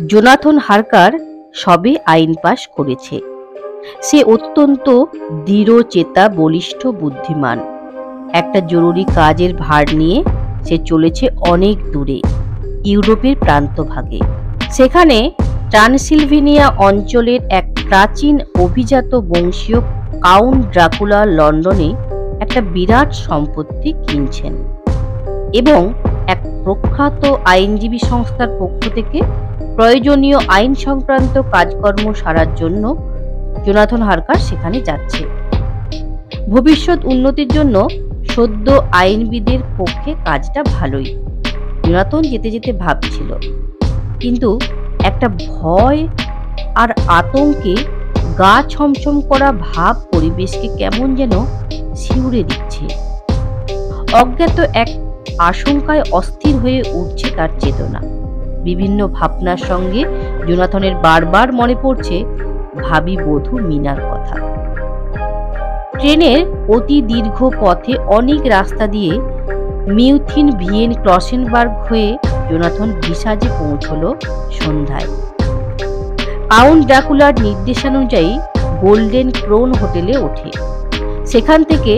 Jonathan হারকার সবে আইন পাশ করেছে। সে অত্যন্ত দৃঢ়চেতা, বলিষ্ঠ, বুদ্ধিমান। একটা জরুরি কাজের ভার নিয়ে সে চলেছে অনেক দূরে, ইউরোপের প্রান্তভাগে। সেখানে ট্রান্সিলভেনিয়া অঞ্চলের এক প্রাচীন অভিজাত বংশীয় কাউন্ট ড্রাকুলা লন্ডনে একটা বিরাট সম্পত্তি কিনছেন এবং এক প্রখ্যাত আইনজীবী সংস্থার পক্ষ থেকে প্রয়োজনীয় আইন সংক্রান্ত কাজকর্ম সারার জন্য জোনাথন হারকার সেখানে যাচ্ছে। ভবিষ্যৎ উন্নতির জন্য সদ্য আইনবিদের পক্ষে কাজটা ভালোই। জোনাথন যেতে যেতে ভাবছিল, কিন্তু একটা ভয় আর আতঙ্কে গা ছমছম করা ভাব পরিবেশকে কেমন যেন শিউরে দিচ্ছে। অজ্ঞাত এক আশঙ্কায় অস্থির হয়ে উঠছে তার চেতনা। বিভিন্ন ভাবনার সঙ্গে জোনাথনের বারবার মনে পড়ছে ভাবী বধূ মিনার কথা। ট্রেনের অতি দীর্ঘ পথে অনেক রাস্তা দিয়ে মিউথিন, ভিয়েন, ক্রসেনবার্গ হয়ে জোনাথন ভিসাজে পৌঁছল সন্ধ্যায়। কাউন্ট ড্রাকুলার নির্দেশানুযায়ী গোল্ডেন ক্রোন হোটেলে ওঠে। সেখান থেকে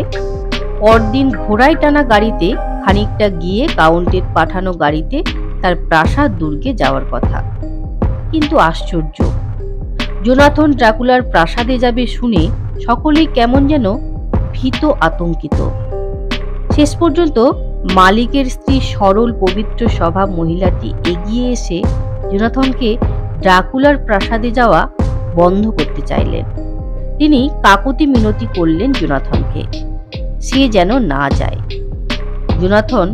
পরদিন ঘোড়ায় টানা গাড়িতে খানিকটা গিয়ে কাউন্টের পাঠানো গাড়িতে তার প্রাসাদ দুর্গে যাওয়ার কথা। কিন্তু আশ্চর্য, জোনাথন ড্রাকুলার প্রাসাদে যাবে শুনে সকলেই কেমন যেন ভীত, আতঙ্কিত। শেষ পর্যন্ত মালিকের স্ত্রী সরল, পবিত্র স্বভাব মহিলাটি এগিয়ে এসে জোনাথনকে ড্রাকুলার প্রাসাদে যাওয়া বন্ধ করতে চাইলেন। তিনি কাকুতি মিনতি করলেন জোনাথনকে, সে যেন না যায়। জোনাথন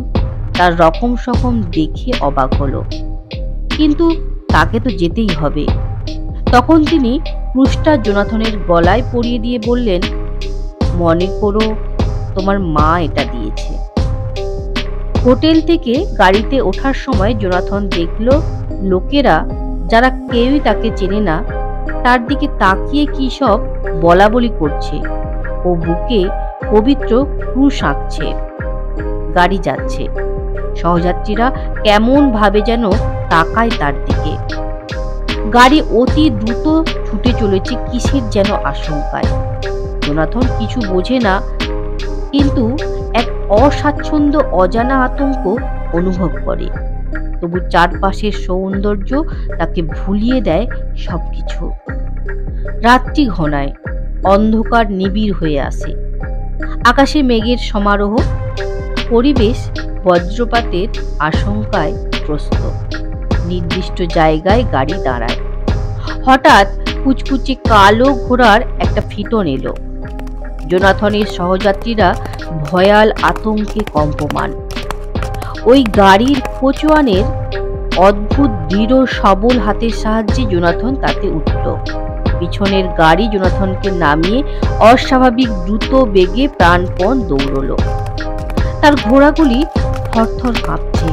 তার রকম সকম দেখে অবাক হলো, কিন্তু তাকে তো যেতেই হবে। তখন তিনি ক্রুশটা জোনাথনের গলায় পরিয়ে দিয়ে বললেন, মনে করো তোমার মা এটা দিয়েছে। হোটেল থেকে গাড়িতে ওঠার সময় জোনাথন দেখল লোকেরা, যারা কেউই তাকে চেনে না, তার দিকে তাকিয়ে কি সব বলা বলি করছে ও বুকে পবিত্র ক্রুশ আঁকছে। গাড়ি যাচ্ছে, সহযাত্রীরা কেমন ভাবে যেন তাকায় তার দিকে। গাড়ি অতি দ্রুত ছুটে চলেছে কিসের যেন আশঙ্কায়। জোনাথন কিছু বোঝে না, কিন্তু এক অস্বাচ্ছন্দ্য, অজানা আতঙ্ক অনুভব করে। তবু চারপাশের সৌন্দর্য তাকে ভুলিয়ে দেয় সবকিছু। রাত্রি ঘনায়, অন্ধকার নিবিড় হয়ে আসে। আকাশে মেঘের সমারোহ, পরিবেশ বজ্রপাতের আশঙ্কায় ত্রস্ত। নির্দিষ্ট জায়গায় গাড়ি দাঁড়ায়। হঠাৎ কুচকুচে কালো ঘোড়ার একটা ফিটন এলো। জোনাথনের সহযাত্রীরা ভয়াল আতঙ্কে কম্পমান। ওই গাড়ির কোচওয়ানের অদ্ভুত দৃঢ় সবল হাতের সাহায্যে জোনাথন তাতে উঠল। পিছনের গাড়ি জোনাথনকে নামিয়ে অস্বাভাবিক দ্রুত বেগে প্রাণপণ দৌড়ল। তার ঘোড়াগুলি থরথর কাঁপছে,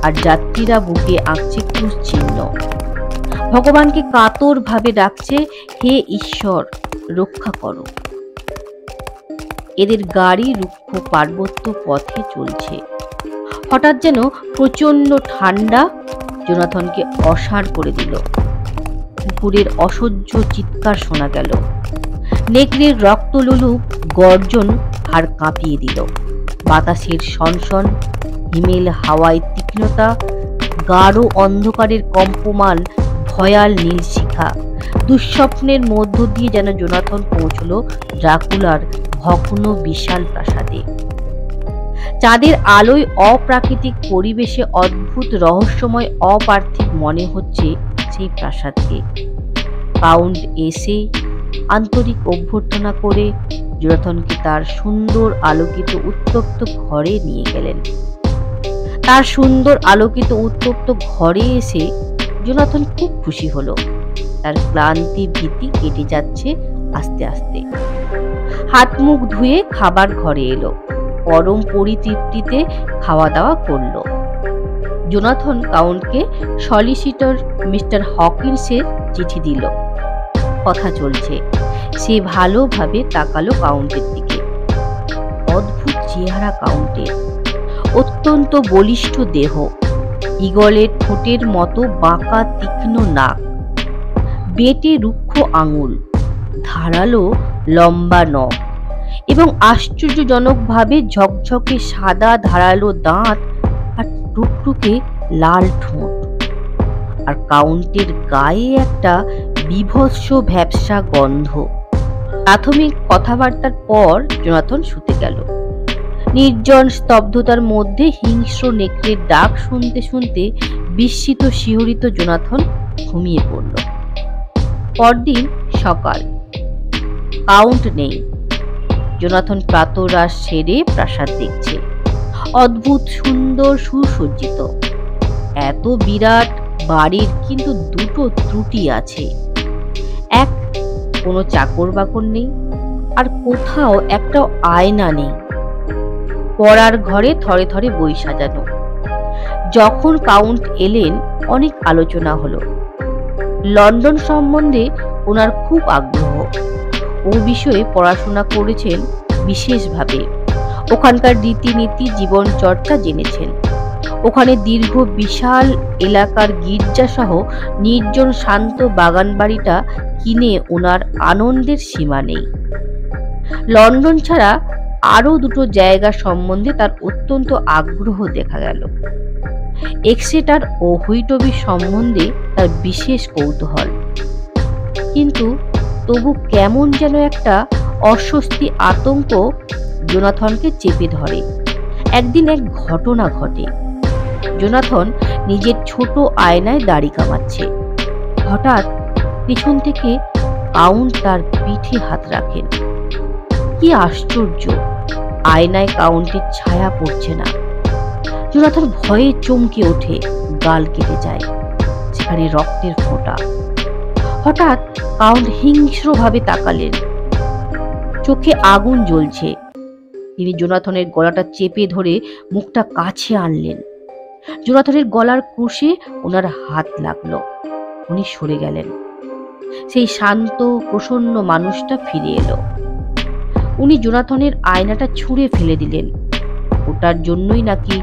আর যাত্রীরা বুকে আঁকছে ক্রুশ চিহ্ন। ভগবানকে কাতর ভাবে ডাকছে, হে ঈশ্বর, রক্ষা করো। এদের গাড়ি রুক্ষ পার্বত্য পথে চলছে। হঠাৎ যেন প্রচন্ড ঠান্ডা জোনাথনকে অসাড় করে দিল। কুকুরের অসহ্য চিৎকার শোনা গেল। নেকড়ের রক্তলোলুপ গর্জন হাড় কাঁপিয়ে দিল। বাতাসের সনসন, হিমেল হাওয়ায় তীক্ষ্ণতা, গাঢ় অন্ধকারের কম্পমান ভয়াল নীল শিখা। দুঃস্বপ্নের মধ্য দিয়ে যেন জোনাথন পৌঁছল ড্রাকুলার ভগ্ন বিশাল প্রাসাদে। চাঁদের আলোয় অপ্রাকৃতিক পরিবেশে অদ্ভুত, রহস্যময়, অপার্থিব মনে হচ্ছে সেই প্রাসাদকে। কাউন্ট এসে আন্তরিক অভ্যর্থনা করে জোনাথনকে তার সুন্দর আলোকিত উত্তপ্ত ঘরে নিয়ে গেলেন। তার সুন্দর আলোকিত উত্তপ্ত ঘরে এসে জোনাথন খুব খুশি হলো। তার ক্লান্তি, ভীতি কেটে যাচ্ছে আস্তে আস্তে। হাত মুখ ধুয়ে খাবার ঘরে এলো। পরম পরিতৃপ্তিতে খাওয়া দাওয়া করলো। জোনাথন কাউন্টকে সলিসিটর মিস্টার হকিন্সের চিঠি দিল। কথা চলছে। সে ভালোভাবে তাকালো কাউন্টের দিকে। অদ্ভুত চেহারা কাউন্টের, অত্যন্ত বলিষ্ঠ দেহ, ঈগলের ঠোঁটের মতো বাঁকা তীক্ষ্ণ নাক, বেঁটে রুক্ষ আঙুল, ধারালো লম্বা নখ এবং আশ্চর্যজনকভাবে ঝকঝকে সাদা ধারালো দাঁত আর টুকটুকে লাল ঠোঁট। আর কাউন্টের গায়ে একটা বীভৎস ভ্যাপসা গন্ধ। প্রাথমিক কথাবার্তার পর জোনাথন শুতে গেল। নির্জন স্তব্ধতার মধ্যে হিংস্র নেকড়ের ডাক শুনতে শুনতে বিস্মিত শিহরিত জোনাথন ঘুমিয়ে পড়ল। পরদিন সকাল। কাউন্ট নেই। জোনাথন প্রাতরাশ সেরে প্রাসাদ দেখছে। অদ্ভুত সুন্দর সুসজ্জিত। এত বিরাট বাড়ির কিন্তু দুটো ত্রুটি আছে। এক, কোনো চাকর বাকর নেই, আর কোথাও একটা আয়না নেই। পড়ার ঘরে থরে থরে বই সাজানো। যখন কাউন্ট এলেন অনেক আলোচনা হলো। লন্ডন সম্বন্ধে ওনার খুব আগ্রহ। ও বিষয়ে পড়াশোনা করেছেন বিশেষভাবে। ওখানকার রীতিনীতি জীবনচর্চা জেনেছেন। ওখানে দীর্ঘ বিশাল এলাকার গির্জা সহ নির্জন শান্ত বাগান বাড়িটা কিনে ওনার আনন্দের সীমা নেই। লন্ডন ছাড়া আরো দুটো জায়গা সম্বন্ধে তার অত্যন্ত আগ্রহ দেখা গেল। এক্সেটার ও হুইটবি সম্বন্ধে তার বিশেষ কৌতূহল। কিন্তু তবু কেমন যেন একটা অস্বস্তি আতঙ্ক জোনাথনকে চেপে ধরে। একদিন এক ঘটনা ঘটে। জোনাথন নিজের ছোট আয়নায় দাড়ি কামাচ্ছে। হঠাৎ পিছন থেকে কাউন্ট তার পিঠে হাত রাখেন। কি আশ্চর্য! আয়নায় কাউন্টের ছায়া পড়ছে না। জোনাথন ভয়ে চমকে ওঠে, গাল কেটে যায়, সেখানে রক্তের ফোঁটা। হঠাৎ কাউন্ট হিংস্রভাবে তাকালেন। চোখে আগুন জ্বলছে। তিনি জোনাথনের গলাটা চেপে ধরে মুখটা কাছে আনলেন। জোনাথনের গলার ক্রুশে ওনার হাত লাগলো। উনি সরে গেলেন। সেই শান্ত প্রসন্ন মানুষটা ফিরে এলো। উনি জোনাথনের আয়নাটা ছুঁড়ে ফেলে দিলেন। ওটার জন্যই নাকি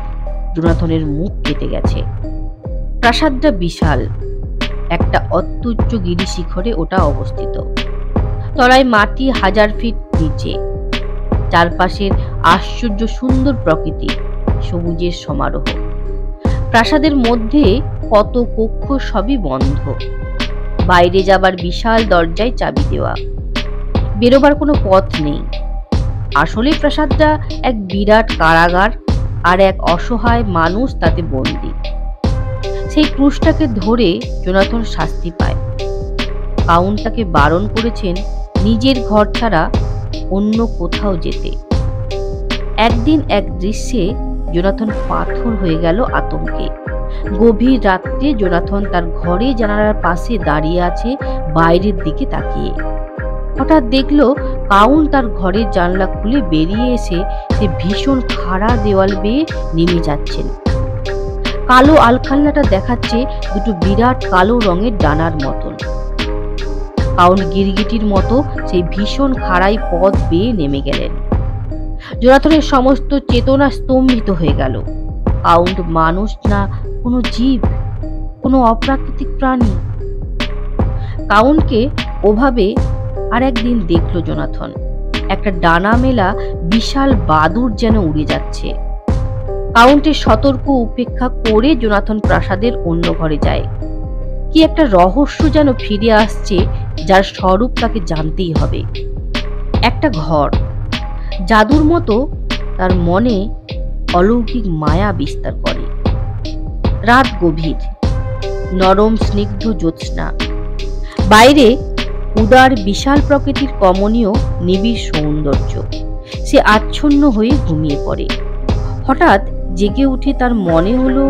জোনাথনের মুখ কেটে গেছে। প্রাসাদটা বিশাল। একটা অত্যুচ্চ গিরি শিখরে ওটা অবস্থিত। তলায় মাটি 1000 ফিট নিচে। চারপাশের আশ্চর্য সুন্দর প্রকৃতি, সবুজের সমারোহ। প্রাসাদের মধ্যে কত কক্ষ, সবই বন্ধ। বাইরে যাবার বিশাল দরজায় চাবি দেওয়া। বেরোবার কোনো পথ নেই। আসলে প্রাসাদটা এক বিরাট কারাগার, আর এক অসহায় মানুষ তাতে বন্দী। সেই ক্রুশটাকে ধরে জোনাথন শাস্তি পায়। কাউন্ট তাকে বারণ করেছেন নিজের ঘর ছাড়া অন্য কোথাও যেতে। একদিন এক দৃশ্যে জোনাথন পাথর হয়ে গেল আতঙ্কে। গভীর রাত্রে জোনাথন তার ঘরে জানালার পাশে দাঁড়িয়ে আছে, বাইরের দিকে তাকিয়ে। হঠাৎ দেখলো কাউন্ট তার ঘরের জানলা খুলে বেরিয়ে এসে সে ভীষণ খাড়া দেওয়াল বেয়ে নেমে যাচ্ছেন। কালো আলখাল্লাটা দেখাচ্ছে দুটো বিরাট কালো রঙের ডানার মতন। কাউন্ট গিরগিটির মতো সেই ভীষণ খাড়াই পথ বেয়ে নেমে গেলেন। জোনাথনের সমস্ত চেতনা স্তম্ভিত হয়ে গেল। কাউন্ট মানুষ না কোনো জীব, কোনো অপ্রাকৃতিক প্রাণী। কাউন্টকে ওভাবে আর একদিন দেখল জোনাথন। একটা ডানা মেলা বিশাল বাদুড় যেন উড়ে যাচ্ছে। কাউন্টের সতর্ক উপেক্ষা করে জোনাথন প্রাসাদের অন্য ঘরে যায়। কি একটা রহস্য যেন ফিরে আসছে, যার স্বরূপ তাকে জানতেই হবে। একটা ঘর, জাদুর মতো তার মনে অলৌকিক মায়া বিস্তার করে। রাত গভীর, নরম স্নিগ্ধ জ্যোৎস্না। বাইরে উদার বিশাল প্রকৃতির কমনীয় নিবিড় সৌন্দর্য। সে আচ্ছন্ন হয়ে ঘুমিয়ে পড়ে। হঠাৎ জেগে উঠে তার মনে হলো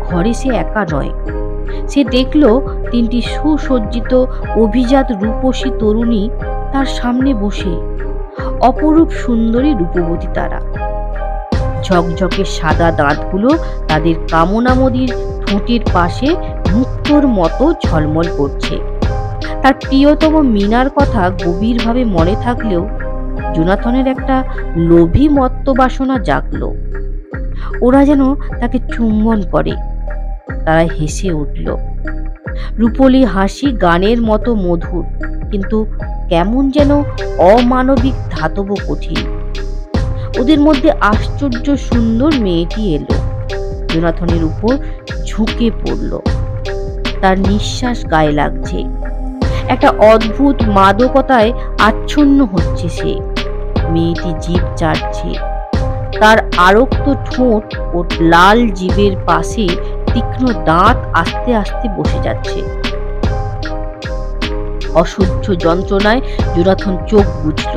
ঘরে সে একা নয়। সে দেখল 3টি সুসজ্জিত অভিজাত রূপসী তরুণী তার সামনে বসে। অপরূপ সুন্দরী রূপবতী তারা। ঝকঝকে সাদা দাঁতগুলো তাদের কামনামদির ঠোঁটের পাশে মুক্তোর মতো ঝলমল করছে। তার প্রিয়তম মিনার কথা গভীরভাবে মনে থাকলেও জোনাথনের একটা লোভী মত্ত বাসনা জাগলো। ওরা যেন তাকে চুম্বন করে। তারা হেসে উঠল। রূপলি হাসি গানের মতো মধুর, কিন্তু কেমন যেন অমানবিক ধাতব কঠিন। ওদের মধ্যে আশ্চর্য সুন্দর মেয়েটি এলো, জোনাথনের উপর ঝুঁকে পড়ল। তার নিঃশ্বাস গায়ে লাগছে, একটা অদ্ভুত মাদকতায় আচ্ছন্ন হচ্ছে সে। মেয়েটি জিভ চাটছে, তার আরক্ত ঠোঁট ও লাল জিভের পাশে তীক্ষ্ণ দাঁত আস্তে আস্তে বসে যাচ্ছে। অসহ্য যন্ত্রণায় জোনাথন চোখ বুঝল,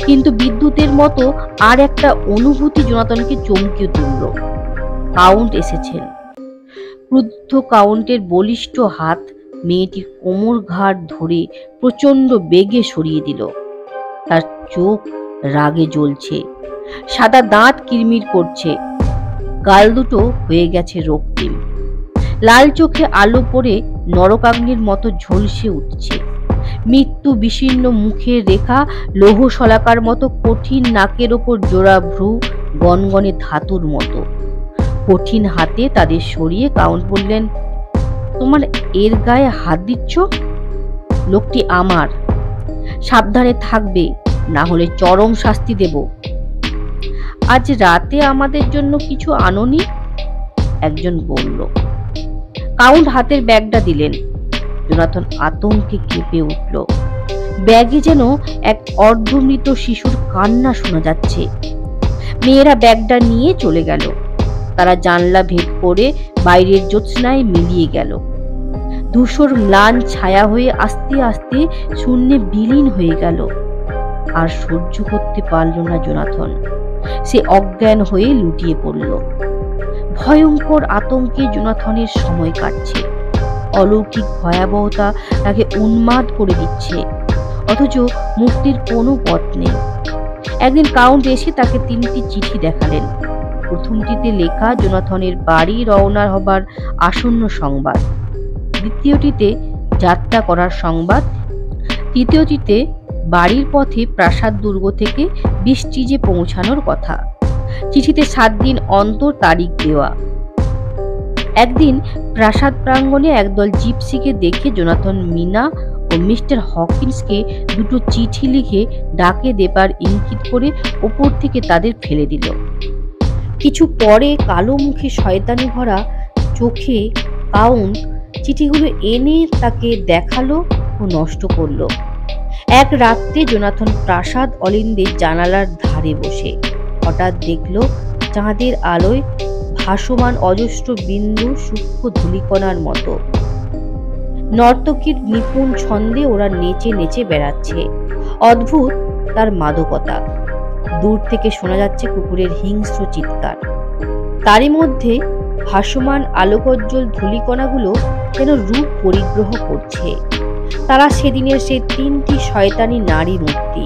কিন্তু বিদ্যুতের মতো আর একটা অনুভূতি জোনাথনকে চমকিয়ে তুলল। কাউন্ট এসেছেন। ক্রুদ্ধ কাউন্টের বলিষ্ঠ হাত মেয়েটির কোমর ঘাড় ধরে প্রচন্ড বেগে সরিয়ে দিল। তার চোখ রাগে জ্বলছে, সাদা দাঁত কিরমির করছে, গাল দুটো হয়ে গেছে রক্তিম। লাল চোখে আলো পড়ে নরকাগ্নির মতো ঝলসে উঠছে। মৃত্যু বিশীর্ণ মুখের রেখা লৌহ শলাকার মতো কঠিন, নাকের ওপর জোড়া ভ্রু গনগনে ধাতুর মতো। কঠিন হাতে তাদের সরিয়ে কাউন্ট বললেন, তোমার এর গায়ে হাত দিচ্ছ? লোকটি আমার, সাবধানে থাকবে, না হলে চরম শাস্তি দেব। আজ রাতে আমাদের জন্য কিছু আনোনি? একজন বলল। কাউন্ট হাতের ব্যাগটা দিলেন। জোনাথন আতঙ্কে কেঁপে উঠল। ব্যাগে যেন এক অর্ধমৃত শিশুর কান্না শোনা যাচ্ছে। মেয়েরা ব্যাগটা নিয়ে চলে গেল। তারা জানলা ভেদ করে বাইরের জ্যোৎস্নায় মিলিয়ে গেল। ধূসর ম্লান ছায়া হয়ে আস্তে আস্তে শূন্যে বিলীন হয়ে গেল। আর সহ্য করতে পারল না জোনাথন। সে অজ্ঞান হয়ে লুটিয়ে পড়ল। ভয়ঙ্কর আতঙ্কে জোনাথনের সময় কাটছে। অলৌকিক ভয়াবহতা তাকে উন্মাদ করে দিচ্ছে, অথচ মুক্তির কোনো পথ নেই। একদিন কাউন্ট এসে তাকে 3টি চিঠি দেখালেন। প্রথমটিতে লেখা জোনাথনের বাড়ি রওনা হবার আসন্ন সংবাদ, দ্বিতীয়টিতে যাত্রা করার সংবাদ, তৃতীয়টিতে বাড়ির পথে প্রাসাদ দুর্গ থেকে বৃষ্টিজে পৌঁছানোর কথা। চিঠিতে 7 দিন অন্তর তারিখ দেওয়া। একদিন প্রাসাদ প্রাঙ্গণে একদল জিপসিকে দেখে জোনাথন মিনা ও মিস্টার হকিন্সকে 2টো চিঠি লিখে ডাকে দেবার ইঙ্গিত করে ওপর থেকে তাদের ফেলে দিল। কিছু পরে কালো মুখে শয়তানি ভরা চোখে কাউন্ট চিঠিগুলো এনে তাকে দেখালো ও নষ্ট করলো। এক রাত্রে জোনাথন প্রাসাদ অলিন্দের জানালার ধারে বসে হঠাৎ দেখল চাঁদের আলোয় ভাসমান অজস্র বিন্দু সূক্ষ্ম ধূলিকণার মতো। নর্তকীর নিপুণ ছন্দে ওরা নেচে নেচে বেড়াচ্ছে। অদ্ভুত তার মাদকতা। দূর থেকে শোনা যাচ্ছে কুকুরের হিংস্র চিৎকার। তারই মধ্যে ভাসমান আলোকজ্জ্বল ধূলিকণাগুলো যেন রূপ পরিগ্রহ করছে। তারা সেদিনের সেই 3টি শয়তানি নারী মূর্তি।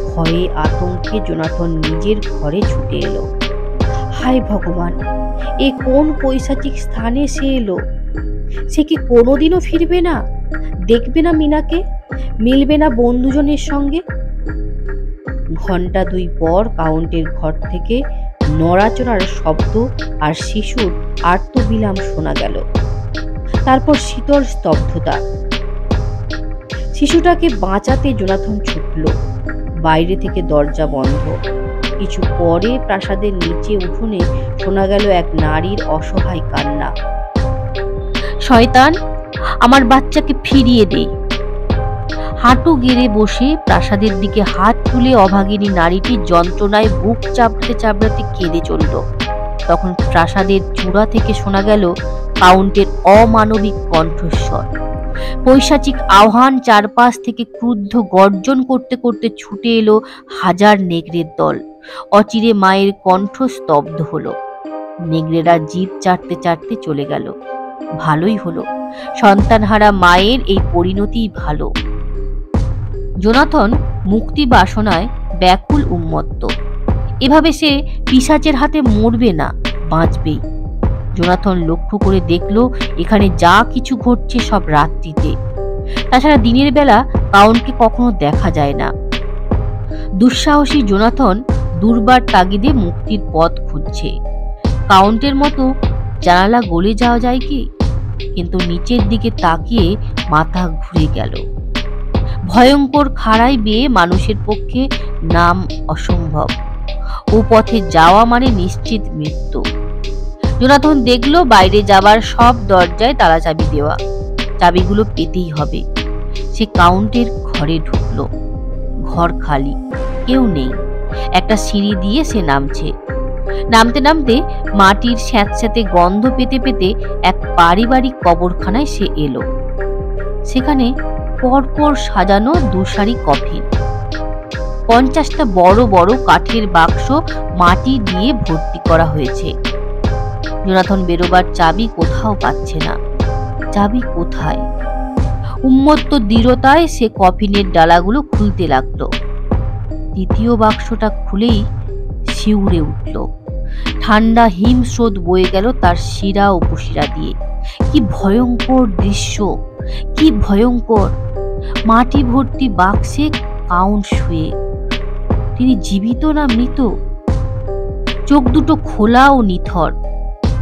ভয়ে আতঙ্কে জোনাথন নিজের ঘরে ছুটে এলো। হায় ভগবান, এ কোন পৈশাচিক স্থানে সে এলো? সে কি কোনোদিনও ফিরবে না? দেখবে না মিনাকে? মিলবে না বন্ধুজনের সঙ্গে? ঘন্টা 2 পর কাউন্টের ঘর থেকে নড়াচড়ার শব্দ আর শিশুর আর্তবিলাম শোনা গেল। তারপর শীতল স্তব্ধতা। শিশুটাকে বাঁচাতে জোনাথন ছুটল। বাইরে থেকে দরজা বন্ধ। কিছু পরে প্রাসাদের নিচে উঠোনে শোনা গেল এক নারীর অসহায় কান্না। শয়তান, আমার বাচ্চাকে ফিরিয়ে দে। হাঁটু গেড়ে বসে প্রাসাদের দিকে হাত তুলে অভাগিনী নারীটি যন্ত্রণায় বুক চাপড়াতে চাপড়াতে কেঁদে চলল। তখন প্রাসাদের চূড়া থেকে শোনা গেল কাউন্টের অমানবিক কণ্ঠস্বর। পৈশাচিক আহ্বান। চারপাশ থেকে ক্রুদ্ধ গর্জন করতে করতে ছুটে এলো হাজার নেগড়ের দল। অচিরে মায়ের কণ্ঠ স্তব্ধ হলো। নেগড়েরা জিভ চাটতে চাটতে চলে গেল। ভালোই হলো, সন্তানহারা মায়ের এই পরিণতিই ভালো। জোনাথন মুক্তি বাসনায় ব্যাকুল উন্মত্ত। এভাবে সে পিশাচের হাতে মরবে না, বাঁচবেই। জোনাথন লক্ষ্য করে দেখল এখানে যা কিছু ঘটছে সব রাত্রিতে। তাছাড়া দিনের বেলা কাউন্টকে কখনো দেখা যায় না। দুঃসাহসী জোনাথন দুর্বার তাগিদে মুক্তির পথ খুঁজছে। কাউন্টের মতো জানালা গলে যাওয়া যায় কি? কিন্তু নিচের দিকে তাকিয়ে মাথা ঘুরে গেল। ভয়ঙ্কর খাড়াই বেয়ে মানুষের পক্ষে নাম অসম্ভব। ও পথে যাওয়া মানে নিশ্চিত মৃত্যু। জোনাথন দেখলো বাইরে যাবার সব দরজায় তালা চাবি দেওয়া। চাবিগুলো পেতেই হবে। সে কাউন্টের ঘরে ঢুকলো। ঘর খালি, কেউ নেই। একটা সিঁড়ি দিয়ে সে নামছে। নামতে নামতে মাটির স্যাঁতস্যাঁতে গন্ধ পেতে পেতে এক পারিবারিক কবরখানায় সে এলো। সেখানে পরপর সাজানো দুসারি কফিন। 50টা বড় বড় কাঠের বাক্স মাটি দিয়ে ভর্তি করা হয়েছে। জোনাথন বেরোবার চাবি কোথাও পাচ্ছে না। চাবি কোথায়? উন্মত্ত দৃঢ়তায় সে কফিনের ডালাগুলো খুলতে লাগলো। দ্বিতীয় বাক্সটা খুলেই শিউরে উঠল। ঠান্ডা হিমস্রোত বয়ে গেল তার শিরা উপশিরা দিয়ে। কি ভয়ঙ্কর দৃশ্য, কি ভয়ঙ্কর! মাটি ভর্তি বাক্সে কাউন্ট শুয়ে। তিনি জীবিত না মৃত? চোখ দুটো খোলা ও নিথর,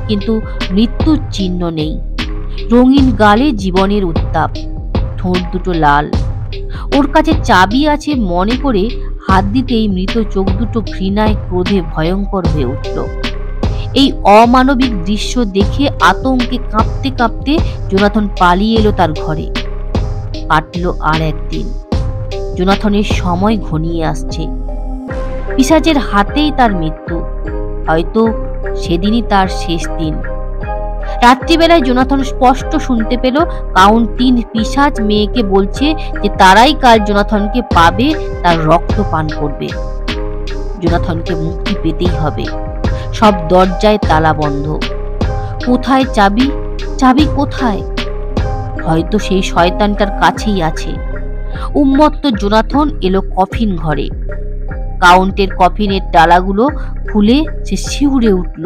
কিন্তু মৃত্যুর চিহ্ন নেই। রঙিন গালে জীবনের উত্তাপ, ঠোঁট দুটো লাল। ওর কাছে চাবি আছে মনে করে হাত দিতেই মৃত চোখ দুটো ঘৃণায় ক্রোধে ভয়ঙ্কর হয়ে উঠল। এই অমানবিক দৃশ্য দেখে আতঙ্কে কাঁপতে কাঁপতে জোনাথন পালিয়ে এলো তার ঘরে। কাটলো আর একদিন। জোনাথনের সময় ঘনিয়ে আসছে। পিশাচের হাতেই তার মৃত্যু। হয়তো সেদিনই তার শেষ দিন। রাত্রিবেলায় জোনাথন স্পষ্ট শুনতে পেল কাউন্ট 3 পিশাচ মেয়েকে বলছে যে তারাই কাল জোনাথনকে পাবে, তার রক্ত পান করবে। জোনাথনকে মুক্তি পেতেই হবে। সব দরজায় তালা বন্ধ। কোথায় চাবি? চাবি কোথায়? হয়তো সেই শয়তানটার কাছেই আছে। উন্মত্ত জোনাথন এলো কফিন ঘরে। কাউন্টের কফিনের ডালাগুলো খুলে সে শিউরে উঠল।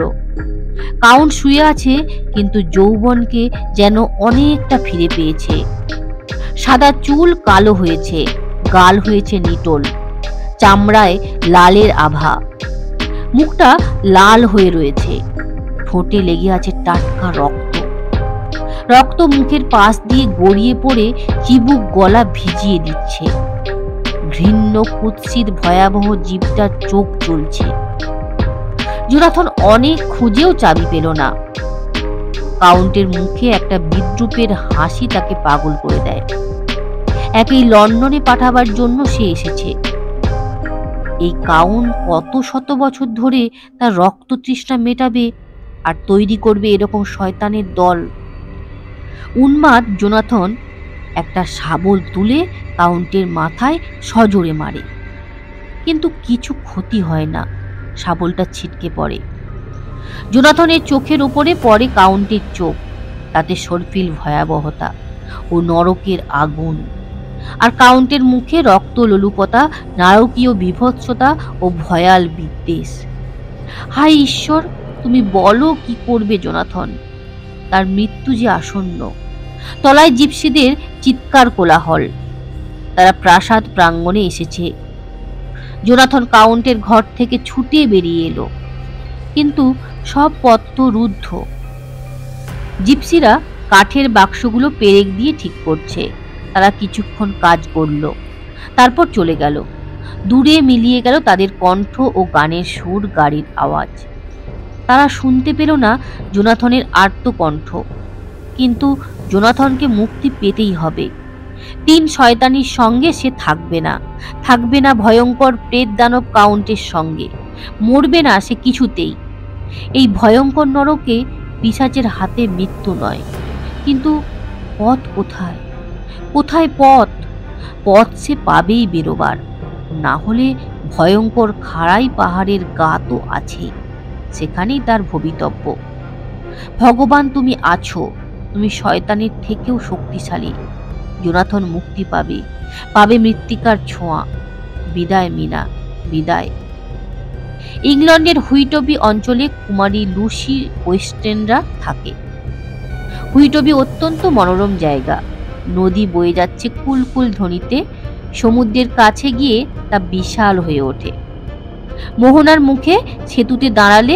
কাউন্ট শুয়ে আছে, কিন্তু যৌবনকে যেন অনেকটা ফিরে পেয়েছে। সাদা চুল কালো হয়েছে, গাল হয়েছে নিটোল, চামড়ায় লালের আভা। মুখটা লাল হয়ে রয়েছে, ঠোঁটে লেগে আছে টাটকা রক্ত। রক্ত মুখের পাশ দিয়ে গড়িয়ে পড়ে চিবুক গলা ভিজিয়ে দিচ্ছে। ঘৃণ্য কুৎসিত ভয়াবহ জীবটার চোখ জ্বলছে। জোনাথন অনেক খুঁজেও চাবি পেল না। কাউন্টের মুখে একটা বিদ্রুপের হাসি তাকে পাগল করে দেয়। একেই লন্ডনে পাঠাবার জন্য সে এসেছে। এই কাউন্ট কত শত বছর ধরে তার রক্ত তৃষ্ণা মেটাবে আর তৈরি করবে এরকম শয়তানের দল। উন্মাদ জোনাথন একটা শাবল তুলে কাউন্টের মাথায় সজোরে মারে, কিন্তু কিছু ক্ষতি হয় না। শাবলটা ছিটকে পড়ে। জোনাথনের চোখের উপরে পড়ে কাউন্টের চোখ। তাতে সর্পিল ভয়াবহতা ও নরকের আগুন। আর কাউন্টের মুখে রক্ত লোলুপতা, নারকীয় বিভৎসতা ও ভয়াল বিদ্বেষ। হায় ঈশ্বর, তুমি বলো কি করবে জোনাথন? তার মৃত্যু যে আসন্ন। তলায় জিপসিদের চিৎকার কোলাহল। তারা প্রাসাদ প্রাঙ্গণে এসেছে। জোনাথন কাউন্টের ঘর থেকে ছুটে বেরিয়ে এলো, কিন্তু সব পথ তো রুদ্ধ। জিপসিরা কাঠের বাক্সগুলো পেরেক দিয়ে ঠিক করছে। তারা কিছুক্ষণ কাজ করল, তারপর চলে গেল। দূরে মিলিয়ে গেল তাদের কণ্ঠ ও গানের সুর, গাড়ির আওয়াজ। তারা শুনতে পেল না জোনাথনের আর্তকণ্ঠ। কিন্তু জোনাথনকে মুক্তি পেতেই হবে। 3 শয়তানির সঙ্গে সে থাকবে না। থাকবে না ভয়ঙ্কর প্রেত দানব কাউন্টের সঙ্গে। মরবে না সে কিছুতেই। এই ভয়ঙ্কর নরকে পিশাচের হাতে মৃত্যু নয়। কিন্তু পথ কোথায়? কোথায় পথ? পথ সে পাবেই বেরোবার। না হলে ভয়ঙ্কর খাড়াই পাহাড়ের গা তো আছে, সেখানেই তার ভবিতব্য। ভগবান, তুমি আছো। তুমি শয়তানের থেকেও শক্তিশালী। জোনাথন মুক্তি পাবে, পাবে মৃত্তিকার ছোঁয়া। বিদায় মিনা, বিদায়। ইংল্যান্ডের হুইটবি অঞ্চলে কুমারী লুসি ওয়েস্টেনরা থাকে। হুইটবি অত্যন্ত মনোরম জায়গা। নদী বয়ে যাচ্ছে কুলকুল ধ্বনিতে। সমুদ্রের কাছে গিয়ে তা বিশাল হয়ে ওঠে। মোহনার মুখে সেতুতে দাঁড়ালে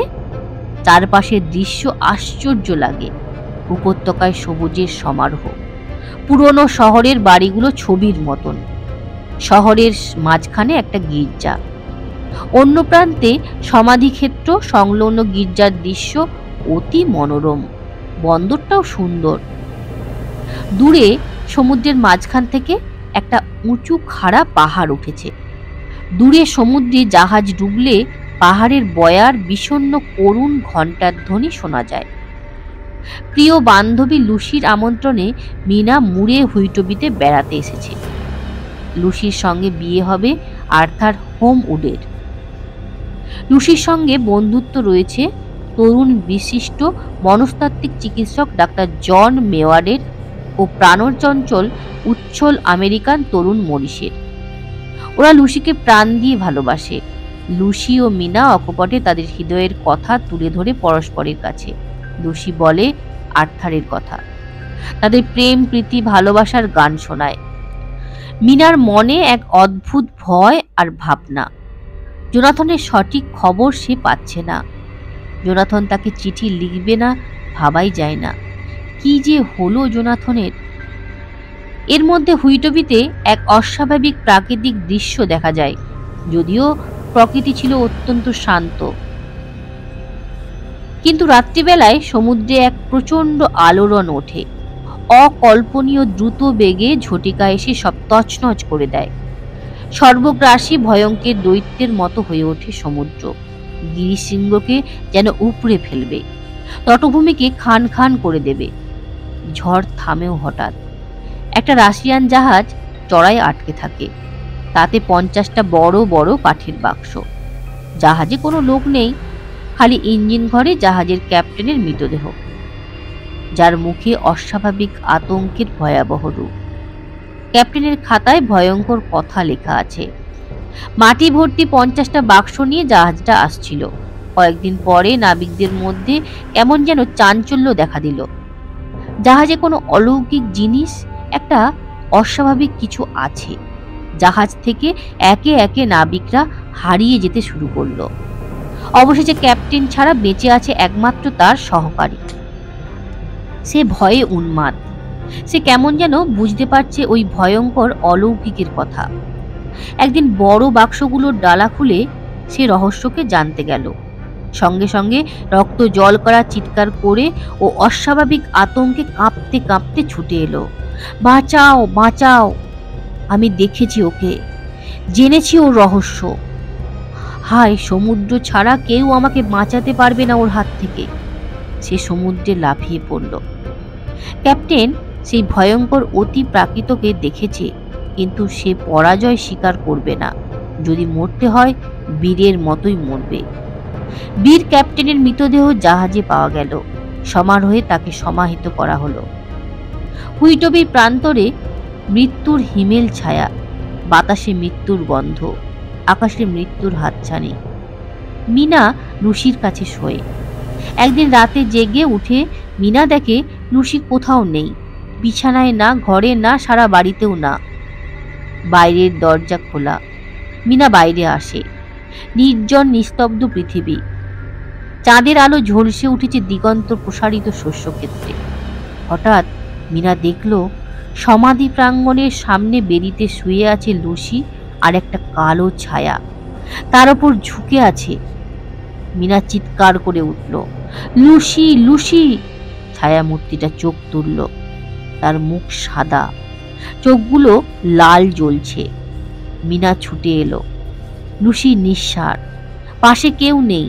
চারপাশের দৃশ্য আশ্চর্য লাগে। উপত্যকায় সবুজের সমারোহ, পুরনো শহরের বাড়িগুলো ছবির মতন, শহরের মাঝখানে একটা গির্জা, অন্য প্রান্তে সমাধিক্ষেত্র, সংলগ্ন গির্জার দৃশ্য অতি মনোরম। বন্দরটাও সুন্দর। দূরে সমুদ্রের মাঝখান থেকে একটা উঁচু খাড়া পাহাড় উঠেছে। দূরে সমুদ্রে জাহাজ ডুবলে পাহাড়ের বয়ার বিষণ্ণ করুণ ঘণ্টার ধ্বনি শোনা যায়। প্রিয় বান্ধবী লুসির আমন্ত্রণে মিনা মুরে হুইটবিতে বেড়াতে এসেছে। লুসির সঙ্গে বিয়ে হবে আর্থার হোমউডের। লুসির সঙ্গে বন্ধুত্ব রয়েছে তরুণ বিশিষ্ট মনস্তাত্ত্বিক চিকিৎসক ডাক্তার জন মেওয়ার্ডের ও প্রাণচঞ্চল উচ্ছল আমেরিকান তরুণ মরিসের। ওরা লুসিকে প্রাণ দিয়ে ভালোবাসে। লুসি ও মিনা অকপটে তাদের হৃদয়ের কথা তুলে ধরে পরস্পরের কাছে। লুসি বলে আর্থারের কথা, তাদের প্রেম প্রীতি ভালোবাসার গান শোনায়। মিনার মনে এক অদ্ভুত ভয় আর ভাবনা। জোনাথনের সঠিক খবর সে পাচ্ছে না। জোনাথন তাকে চিঠি লিখবে না ভাবাই যায় না। কি যে হলো জোনাথনের। এর মধ্যে হুইটবিতে এক অস্বাভাবিক প্রাকৃতিক দৃশ্য দেখা যায়, যদিও প্রকৃতি ছিল অত্যন্ত শান্ত। কিন্তু রাত্রিবেলায় সমুদ্রে এক প্রচণ্ড আলোড়ন ওঠে। অকল্পনীয় দ্রুত বেগে ঝটিকা এসে সব তছনছ করে দেয়। সর্বগ্রাসী ভয়ঙ্কর দৈত্যের মতো হয়ে ওঠে সমুদ্র। গিরিশৃঙ্গকে যেন উপড়ে ফেলবে, তটভূমিকে খান খান করে দেবে। ঝড় থামেও হঠাৎ। একটা রাশিয়ান জাহাজ চড়ায় আটকে থাকে। তাতে 50টা বড় বড় কাঠের বাক্স। জাহাজে কোনো লোক নেই, খালি ইঞ্জিন ঘরে জাহাজের ক্যাপ্টেনের মৃতদেহ, যার মুখে অস্বাভাবিক আতঙ্কের ভয়াবহ রূপ। ক্যাপ্টেনের খাতায় ভয়ঙ্কর কথা লেখা আছে। মাটি ভর্তি 50টা বাক্স নিয়ে জাহাজটা আসছিল। কয়েকদিন পরে নাবিকদের মধ্যে কেমন যেন চাঞ্চল্য দেখা দিল। জাহাজে কোনো অলৌকিক জিনিস, একটা অস্বাভাবিক কিছু আছে। জাহাজ থেকে একে একে নাবিকরা হারিয়ে যেতে শুরু করলো। অবশেষে ক্যাপ্টেন ছাড়া বেঁচে আছে একমাত্র তার সহকারী। সে ভয়ে উন্মাদ। সে কেমন যেন বুঝতে পারছে ওই ভয়ঙ্কর অলৌকিকের কথা। একদিন বড় বাক্সগুলোর ডালা খুলে সে রহস্যকে জানতে গেল। সঙ্গে সঙ্গে রক্ত জল করা চিৎকার করে ও অস্বাভাবিক আতঙ্কে কাঁপতে কাঁপতে ছুটে এলো। বাঁচাও, বাঁচাও! আমি দেখেছি ওকে, জেনেছি ওর রহস্য। হায়, সমুদ্র ছাড়া কেউ আমাকে বাঁচাতে পারবে না ওর হাত থেকে। সে সমুদ্রে লাফিয়ে পড়ল। ক্যাপ্টেন সেই ভয়ঙ্কর অতি প্রাকৃতকে দেখেছে, কিন্তু সে পরাজয় স্বীকার করবে না। যদি মরতে হয় বীরের মতোই মরবে। বীর ক্যাপ্টেনের মৃতদেহ জাহাজে পাওয়া গেল। সমারোহে তাকে সমাহিত করা হলো। হুইটবির প্রান্তরে মৃত্যুর হিমেল ছায়া, বাতাসে মৃত্যুর গন্ধ, আকাশে মৃত্যুর হাতছানি। মিনা লুসির কাছে শোয়। একদিন রাতে জেগে উঠে মিনা দেখে লুসি কোথাও নেই। বিছানায় না, ঘরে না, সারা বাড়িতেও না। বাইরের দরজা খোলা। মিনা বাইরে আসে। নির্জন নিস্তব্ধ পৃথিবী। চাঁদের আলো ঝলসে উঠেছে দিগন্ত প্রসারিত শস্যক্ষেত্রে। হঠাৎ মিনা দেখল সমাধি প্রাঙ্গণের সামনে বেরিতে শুয়ে আছে লুসি আর একটা কালো ছায়া তার ওপর ঝুঁকে আছে। মিনা চিৎকার করে উঠল, লুসি, লুসি! ছায়া মূর্তিটা চোখ তুলল। তার মুখ সাদা, চোখগুলো লাল জ্বলছে। মিনা ছুটে এলো। লুসি নিঃসাড়, পাশে কেউ নেই।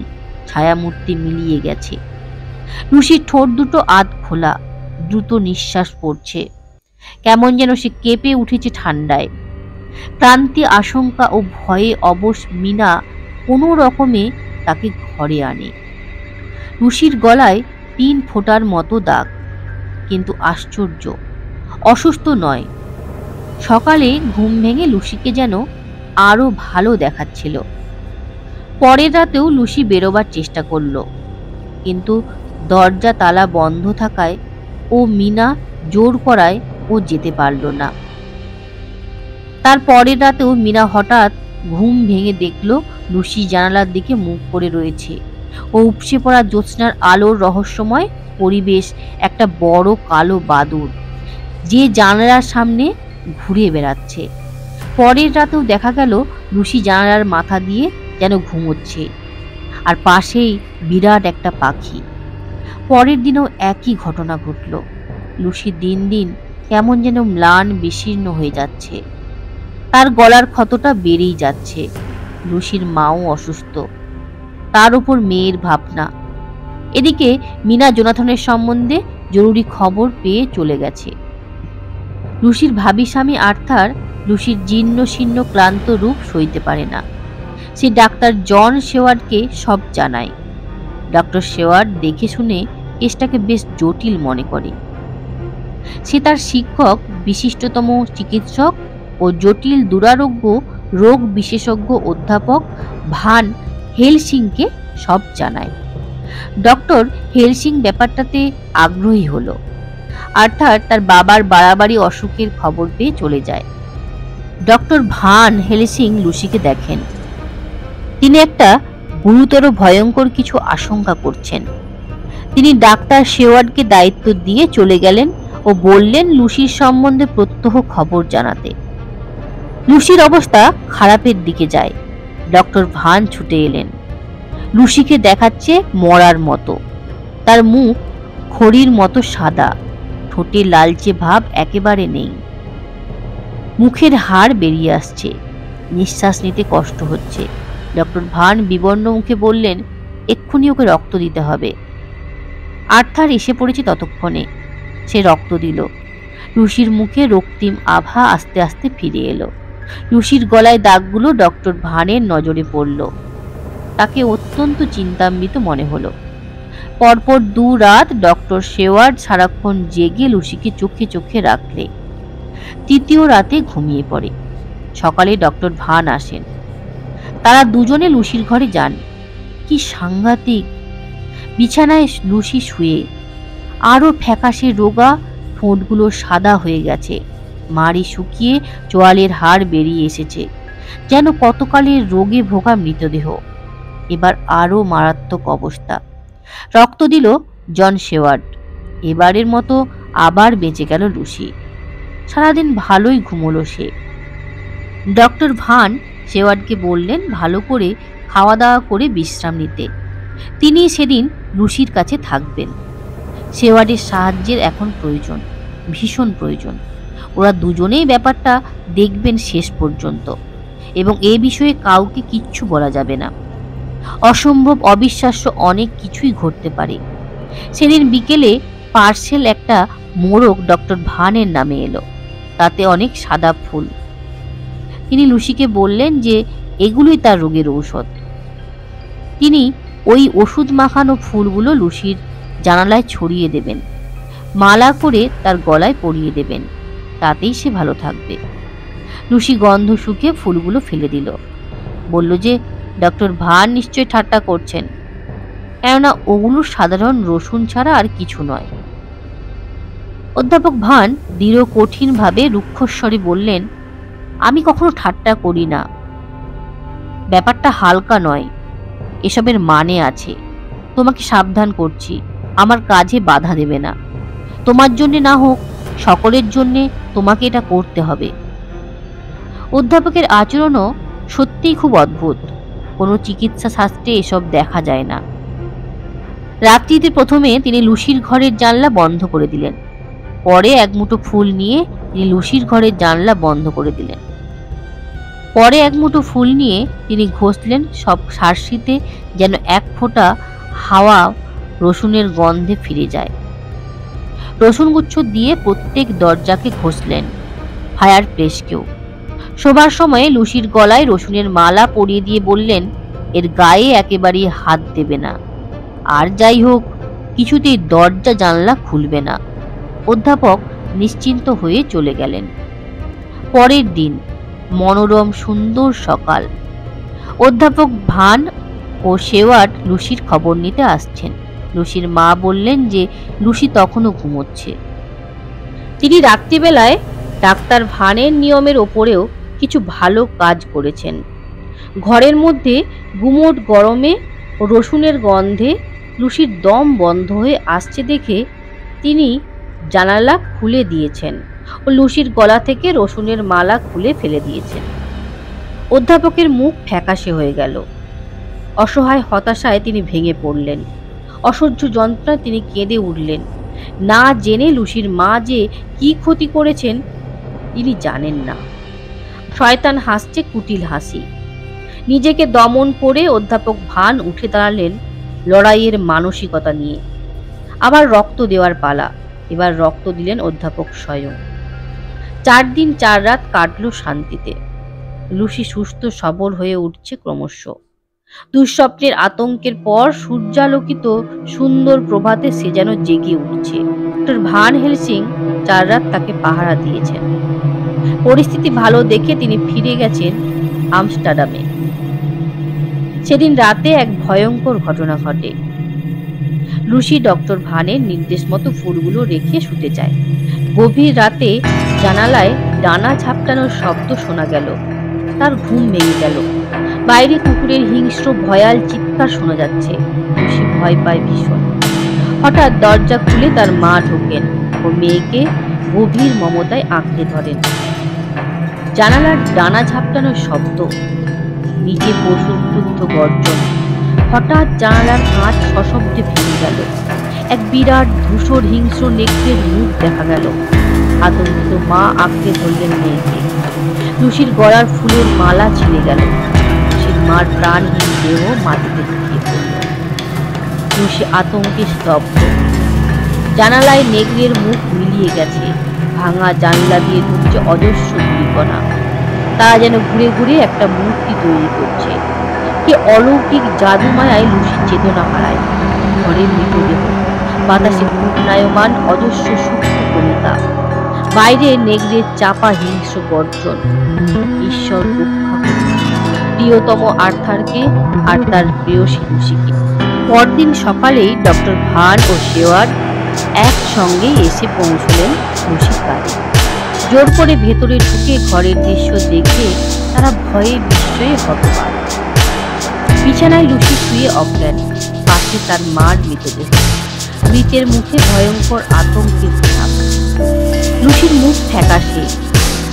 ছায়ামূর্তি মিলিয়ে গেছে। লুসির ঠোঁট দুটো আধ খোলা, দ্রুত নিঃশ্বাস পড়ছে। কেমন যেন সে কেঁপে উঠেছে ঠান্ডায়। ক্লান্তি, আশঙ্কা ও ভয়ে অবশ মিনা কোনো রকমে তাকে ঘরে আনে। লুসির গলায় 3 ফোঁটার মতো দাগ, কিন্তু আশ্চর্য, অসুস্থ নয়। সকালে ঘুম ভেঙে লুসিকে যেন আরো ভালো দেখাচ্ছিল। পরের রাতেও লুসি বেরোবার চেষ্টা করলো, কিন্তু দরজা তালা বন্ধ থাকায় ও মিনা জোর করায় ও যেতে পারল না। তার পরের রাতেও মিনা হঠাৎ ঘুম ভেঙে দেখল লুসি জানালার দিকে মুখ করে রয়েছে। ও উপসে পড়া জ্যোৎস্নার আলোর রহস্যময় পরিবেশ একটা বড় কালো বাদুড়, যে জানালার সামনে ঘুরে বেড়াচ্ছে। পরের রাতেও দেখা গেল লুসি জানালার মাথা দিয়ে যেন ঘুমোচ্ছে, আর পাশেই বিরাট একটা পাখি। পরের দিনও একই ঘটনা ঘটল। লুসি দিন দিন কেমন যেন ম্লান বিশীর্ণ হয়ে যাচ্ছে। তার গলার ক্ষতটা বেড়েই যাচ্ছে। লুসির মাও অসুস্থ, তার উপর মেয়ের ভাবনা। এদিকে মিনা জোনাথনের সম্বন্ধে জরুরি খবর পেয়ে চলে গেছে। লুসির ভাবি স্বামী আর্থার লুসির জীর্ণ শীর্ণ ক্লান্ত রূপ সইতে পারে না। সে ডাক্তার জন শেওয়ার্ডকে সব জানায়। ডক্টর শেওয়ার্ড দেখে শুনে কেসটাকে বেশ জটিল মনে করে। সে তার শিক্ষক, বিশিষ্টতম চিকিৎসক ও জটিল দুরারোগ্য রোগ বিশেষজ্ঞ অধ্যাপক ভান হেলসিংকে সব জানায়। ডক্টর হেলসিং ব্যাপারটাতে আগ্রহী হলো। আর্থার তার বাবার বাড়াবাড়ি অসুখের খবর পেয়ে চলে যায়। ডক্টর ভান হেলসিং লুসিকে দেখেন। তিনি একটা গুরুতর ভয়ঙ্কর কিছু আশঙ্কা করছেন। তিনি ডাক্তার শেওয়ার্ডকে দায়িত্ব দিয়ে চলে গেলেন ও বললেন লুসির সম্বন্ধে প্রত্যহ খবর জানাতে। লুসির অবস্থা খারাপের দিকে যায়। ডক্টর ভান ছুটে এলেন। লুসিকে দেখাচ্ছে মরার মতো। তার মুখ খড়ির মতো সাদা, ঠোঁটে লালচে ভাব একেবারে নেই। মুখের হাড় বেরিয়ে আসছে, নিঃশ্বাস নিতে কষ্ট হচ্ছে। ডক্টর ভান বিবর্ণ মুখে বললেন, এক্ষুনি ওকে রক্ত দিতে হবে। আর্থার এসে পড়েছে ততক্ষণে। সে রক্ত দিল। লুসির মুখে রক্তিম আভা আস্তে আস্তে ফিরে এলো। লুসির গলায় দাগগুলো ডক্টর ভানের নজরে পড়ল। তাকে অত্যন্ত চিন্তান্বিত মনে হলো। পরপর 2 রাত ডক্টর শেওয়ার্ড সারাক্ষণ জেগে লুসিকে চোখে চোখে রাখলে। 3য় রাতে ঘুমিয়ে পড়ে। সকালে ডক্টর ভান আসেন। তারা দুজনে লুসির ঘরে যান। কি সাংঘাতিক! বিছানায় লুসি শুয়ে, আরো ফ্যাকাশে রোগা, ঠোঁটগুলো সাদা হয়ে গেছে, মাড়ি শুকিয়ে চোয়ালের হাড় বেরিয়ে এসেছে, যেন কতকালের রোগে ভোগা মৃতদেহ। এবার আরো মারাত্মক অবস্থা। রক্ত দিল জন শেওয়ার্ড। এবারের মতো আবার বেঁচে গেল লুসি। সারাদিন ভালোই ঘুমোলো সে। ডক্টর ভান শেওয়ার্ডকে বললেন ভালো করে খাওয়া দাওয়া করে বিশ্রাম নিতে। তিনি সেদিন লুসির কাছে থাকবেন। শেওয়ার্ডের সাহায্যের এখন প্রয়োজন, ভীষণ প্রয়োজন। ওরা দুজনেই ব্যাপারটা দেখবেন শেষ পর্যন্ত, এবং এ বিষয়ে কাউকে কিচ্ছু বলা যাবে না। অসম্ভব অবিশ্বাস্য অনেক কিছুই ঘটতে পারে। সেদিন বিকেলে পার্সেল একটা মোড়ক ডক্টর ভানের নামে এলো। তাতে অনেক সাদা ফুল। তিনি লুসিকে বললেন যে এগুলোই তার রোগের ঔষধ। তিনি ওই ওষুধ মাখানো ফুলগুলো লুসির জানালায় ছড়িয়ে দেবেন, মালা করে তার গলায় পরিয়ে দেবেন। তাতেই সে ভালো থাকবে। লুসি গন্ধ শুকে ফুলগুলো ফেলে দিল। বলল যে ডক্টর ভান নিশ্চয় ঠাট্টা করছেন, কেননা ওগুলো সাধারণ রসুন ছাড়া আর কিছু নয়। অধ্যাপক ভান দৃঢ় কঠিনভাবে রুক্ষস্বরে বললেন, আমি কখনো ঠাট্টা করি না। ব্যাপারটা হালকা নয়, এসবের মানে আছে। তোমাকে সাবধান করছি, আমার কাজে বাধা দেবে না। তোমার জন্যে না হোক, সকলের জন্যে তোমাকে এটা করতে হবে। অধ্যাপকের আচরণও সত্যিই খুব অদ্ভুত। কোনো চিকিৎসা শাস্ত্রে এসব দেখা যায় না। রাত্রিতে প্রথমে তিনি লুসির ঘরের জানলা বন্ধ করে দিলেন। পরে এক মুঠো ফুল নিয়ে তিনি লুসির ঘরের জানলা বন্ধ করে দিলেন। পরে এক মুঠো ফুল নিয়ে তিনি ঘষলেন সব সারসিতে, যেন এক ফোঁটা হাওয়া রসুনের গন্ধে ফিরে যায়। রসুনগুচ্ছ দিয়ে প্রত্যেক দরজাকে ঘষলেন, ফায়ার প্লেসকেও। শোবার সময়ে লুসির গলায় রসুনের মালা পরিয়ে দিয়ে বললেন, এর গায়ে একেবারেই হাত দেবে না, আর যাই হোক কিছুতেই দরজা জানলা খুলবে না। অধ্যাপক নিশ্চিন্ত হয়ে চলে গেলেন। পরের দিন মনোরম সুন্দর সকাল। অধ্যাপক ভান ও শেওয়ার্ড লুসির খবর নিতে আসছেন। লুসির মা বললেন যে লুসি তখনও ঘুমোচ্ছে। তিনি রাত্রিবেলায় ডাক্তার ভানের নিয়মের ওপরেও কিছু ভালো কাজ করেছেন। ঘরের মধ্যে গুমোট গরমে রসুনের গন্ধে লুসির দম বন্ধ হয়ে আসছে দেখে তিনি জানালা খুলে দিয়েছেন ও লুসির গলা থেকে রসুনের মালা খুলে ফেলে দিয়েছেন। অধ্যাপকের মুখ ফ্যাকাশে হয়ে গেল। অসহায় হতাশায় তিনি ভেঙে পড়লেন। অসহ্য যন্ত্রণায় তিনি কেঁদে উঠলেন। না জেনে লুসির মা যে কি ক্ষতি করেছেন তিনি জানেন না। শয়তান হাসছে কুটিল হাসি। নিজেকে দমন করে অধ্যাপক ভান উঠে দাঁড়ালেন লড়াইয়ের মানসিকতা নিয়ে। আবার রক্ত দেওয়ার পালা। এবার রক্ত দিলেন অধ্যাপক স্বয়ং। 4 দিন 4 রাত কাটল শান্তিতে। লুসি সুস্থ সবল হয়ে উঠছে ক্রমশ। দুঃস্বপ্নের আতঙ্কের পর সূর্যালোকিত সুন্দর প্রভাতে সে যেন জেগে উঠছে। ডক্টর ভান হেলসিং 4 রাত তাকে পাহারা দিয়েছেন। পরিস্থিতি ভালো দেখে তিনি ফিরে গেছেন আমস্টারডামে। সেদিন রাতে এক ভয়ঙ্কর ঘটনা ঘটে। লুসি ডক্টর ভানের নির্দেশ মতো ফুলগুলো রেখে শুতে যায়। গভীর রাতে জানালায় ডানা ঝাপটানোর শব্দ শোনা গেল। তার ঘুম ভেঙে গেল। বাইরে কুকুরের হিংস্র ভয়াল চিৎকার শোনা যাচ্ছে। লুসি ভয় পায় ভীষণ। হঠাৎ দরজা খুলে তার মা ঢোকেন ও মেয়েকে গভীর মমতায় আঁকড়ে ধরেন। জানালার ডানা ঝাপটানোর শব্দ, নিচে পশুর ক্রুদ্ধ গর্জন। হঠাৎ জানালার কাঁচ সশব্দে ভেঙে গেল। এক বিরাট ধূসর হিংস্র নেকড়ের মুখ দেখা গেল। আতঙ্কিত মা আঁকড়ে ধরলেন মেয়েকে। লুসির গলার ফুলের মালা ছিঁড়ে গেল। লুসির মার প্রাণহীন দেহ মাটিতে লুটিয়ে পড়ল। লুসি আতঙ্কে স্তব্ধ। জানালায় নেকড়ের মুখ মিলিয়ে গেছে। ভাঙা জানলা দিয়ে ঢুকছে অজস্র ধূলিকণা। তারা যেন ঘুরে ঘুরে একটা মূর্তি তৈরি করছে। কি অলৌকিক জাদুমায়ায় লুসির চেতনা হারায়। ঘরের মৃতদেহ, বাতাসে ঘূর্ণায়মান অজস্র সূক্ষ্ম কণিকা, বাইরে নেগড়ের চাপা হিংস্র গর্জন। ঈশ্বর রক্ষা করুন প্রিয়তম আর্থারকে আর তার প্রেয়সী লুসিকে। পরদিন সকালেই ডক্টর ভান ও শেওয়ার্ড একসঙ্গে এসে পৌঁছলেন লুসির কাছে। জোর করে ভেতরে ঢুকে ঘরের দৃশ্য দেখে তারা ভয়ে বিস্ময়ে হতবাক। বিছানায় লুসি শুয়ে অজ্ঞান, পাশে তার মার মৃতদেহ। মৃতের মুখে ভয়ঙ্কর আতঙ্কের ছাপ। লুসির মুখ ফ্যাকাশে,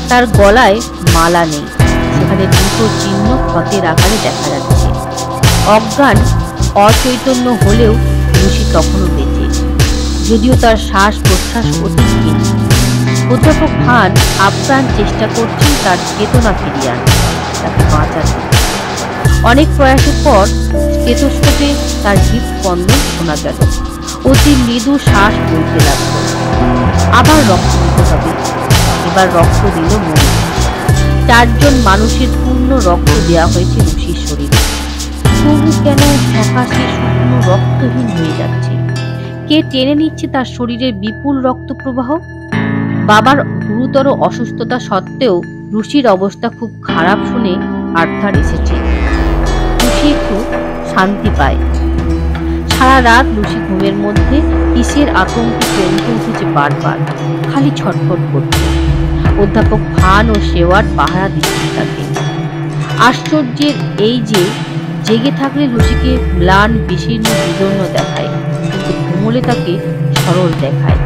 তার গলায় মালা নেই। সেখানে দুটো চিহ্ন ক্ষতের আকারে দেখা যাচ্ছে। অজ্ঞান, অচৈতন্য হলেও লুসি তখনও বেঁচে, যদিও তার শ্বাস প্রশ্বাস অতি ক্ষীণ। অধ্যাপক ভান আপ্রাণ চেষ্টা করছেন তার চেতনা ফিরিয়ে আনতে, তাকে বাঁচাতে। অনেক প্রয়াসের পর স্টেথোস্কোপে তার হৃদস্পন্দন শোনা গেল। অতি মৃদু শ্বাস বইতে লাগলো। আবার রক্ত দিতে হবে। এবার রক্ত দিল মন। 4 জন মানুষের পূর্ণ রক্ত দেওয়া হয়েছে লুসির শরীরে। তবু কেন ফ্যাকাশে শুকনো রক্তহীন হয়ে যাচ্ছে? কে টেনে নিচ্ছে তার শরীরের বিপুল রক্ত প্রবাহ? বাবার গুরুতর অসুস্থতা সত্ত্বেও লুসির অবস্থা খুব খারাপ শুনে আর্থার এসেছে। লুসি একটু শান্তি পায়। সারা রাত লুসি ঘুমের মধ্যে কিসের আতঙ্কে চমকে উঠেছে বারবার, খালি ছটফট করছে। অধ্যাপক ভান ও শেওয়ার্ড পাহারা দিচ্ছে তাকে। আশ্চর্যের এই যে জেগে থাকলে লুসিকে ম্লান বিশীর্ণ বিদর্ণ দেখায়, কিন্তু ঘুমোলে তাকে সরল দেখায়।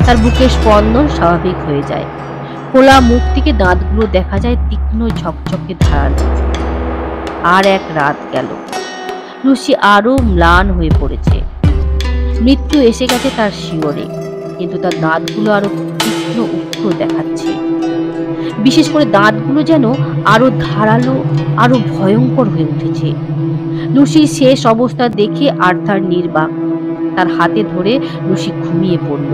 তার বুকের স্পন্দন স্বাভাবিক হয়ে যায়। খোলা মুখ থেকে দাঁতগুলো দেখা যায় তীক্ষ্ণ ঝকঝকে ধারালো। আর এক রাত গেল। লুসি আরো ম্লান হয়ে পড়েছে। মৃত্যু এসে গেছে তার শিয়রে, কিন্তু তার দাঁতগুলো আরো তীক্ষ্ণ উগ্র দেখাচ্ছে। বিশেষ করে দাঁতগুলো যেন আরো ধারালো, আরো ভয়ঙ্কর হয়ে উঠেছে। লুসির শেষ অবস্থা দেখে আর্থার নির্বাক। তার হাতে ধরে লুসি ঘুমিয়ে পড়ল।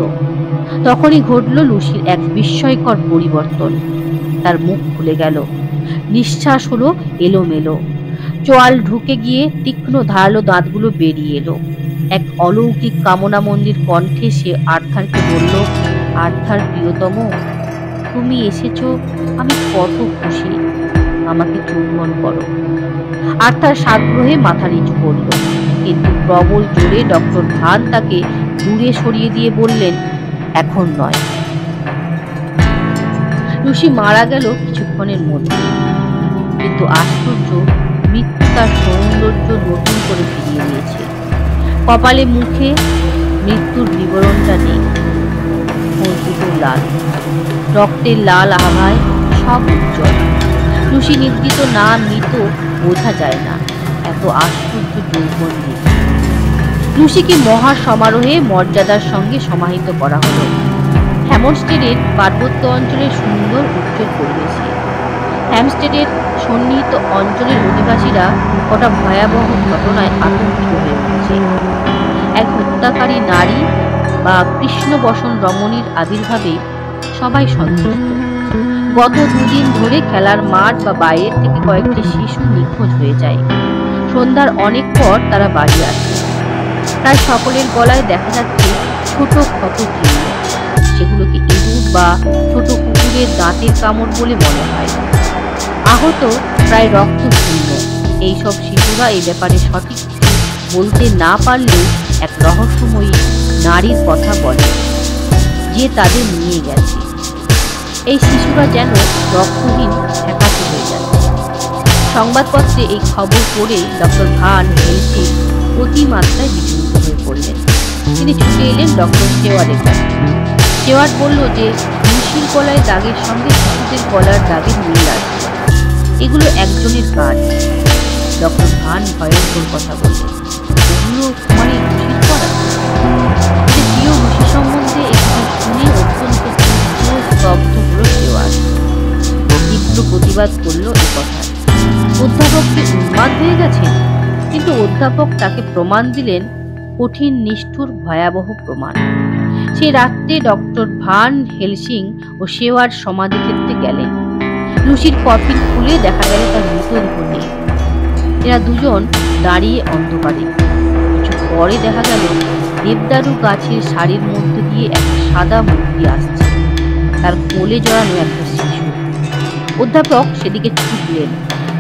তখনই ঘটল লুসির এক বিস্ময়কর পরিবর্তন। তার মুখ খুলে গেল। নিঃশ্বাস হলো এলোমেলো। চোয়াল ঢুকে গিয়ে তীক্ষ্ণ ধারালো দাঁতগুলো বেরিয়ে এলো। এক অলৌকিক কামনা মন্দির কণ্ঠে সে আর্থারকে বলল, আর্থার প্রিয়তম, তুমি এসেছো, আমি কত খুশি, আমাকে চুম্বন করো। আর্থার সাগ্রহে মাথা নিচু করল, কিন্তু প্রবল জোরে ডক্টর ভান তাকে দূরে সরিয়ে দিয়ে বললেন, এখন নয়। লুসি মারা গেল কিছুক্ষণের মধ্যে, কিন্তু আশ্চর্য, মৃত্যু তার সৌন্দর্য নতুন করে ফিরিয়ে দিয়েছে। কপালে মুখে মৃত্যুর বিবরণটা নেই। ঠোঁট দুটো লাল, রক্তের লাল আভায় সব উজ্জ্বল। লুসি নিদ্রিত না মৃত বোঝা যায় না, এত আশ্চর্য যৌবন দিক। লুসিকে মহা সমারোহে মর্যাদার সঙ্গে সমাহিত করা হলো হ্যামস্টেডের পার্বত্য অঞ্চলের সুন্দর উজ্জ্বল পরিবেশে। হ্যামস্টেডের সন্নিহিত অঞ্চলের অধিবাসীরা কটা ভয়াবহ ঘটনায় আতঙ্কিত হয়ে উঠেছে। এক হত্যাকারী নারী বা কৃষ্ণবসন রমণীর আবির্ভাবে সবাই সন্তুষ্ট। গত দুদিন ধরে খেলার মাঠ বা বাইরের থেকে কয়েকটি শিশু নিখোঁজ হয়ে যায়। সন্ধ্যার অনেক পর তারা বাড়ি আসে। প্রায় সকলের গলায় দেখা যাচ্ছে ছোট ক্ষত চিহ্ন। সেগুলোকে ইঁদুর বা ছোট কুকুরের দাঁতের কামড় বলে মনে হয়। আহত প্রায় রক্তশূন্য। এইসব শিশুরা এই ব্যাপারে সঠিক বলতে না পারলেও এক রহস্যময়ী নারীর কথা বলে যে তাদের নিয়ে গেছে। এই শিশুরা যেন রক্তহীন ফ্যাকাশে হয়ে যাচ্ছে। সংবাদপত্রে এই খবর পড়ে ডক্টর ভান হেলসিং অতিমাত্রায় বিচলিত হয়ে পড়লেন। তিনি ছুটে এলেন ডক্টর শেওয়ার্ডের কাছে। শেওয়ার্ড বলল যে লুসির গলায় দাগের সঙ্গে শিশুদের গলার দাগের মিল আছে, এগুলো একজনের কাজ। ডক্টর ভান ভয়ঙ্কর কথা বললেন, ওগুলো তোমার এই লুসির করা? প্রিয় লুসি সম্বন্ধে এগুলো শুনে অত্যন্ত স্তব্ধ হল শেওয়ার্ড। তীব্র প্রতিবাদ করলো এ কথা। অধ্যাপককে উন্মাদ হয়ে গেছেন, কিন্তু অধ্যাপক তাকে প্রমাণ দিলেন, কঠিন নিষ্ঠুর ভয়াবহ প্রমাণ। সেই রাত্রে ডক্টর ভান হেলসিং ও শেওয়ার্ড সমাধিক্ষেত্রে গেলেন। লুসির কফিন খুলে দেখা গেল তার মৃতদেহ নেই। এরা দুজন দাঁড়িয়ে অন্ধকারে। কিছু পরে দেখা গেল দেবদারু গাছের সারির মধ্যে দিয়ে একটা সাদা মূর্তি আসছে, তার কোলে জড়ানো একটা শিশু। অধ্যাপক সেদিকে ছুটলেন।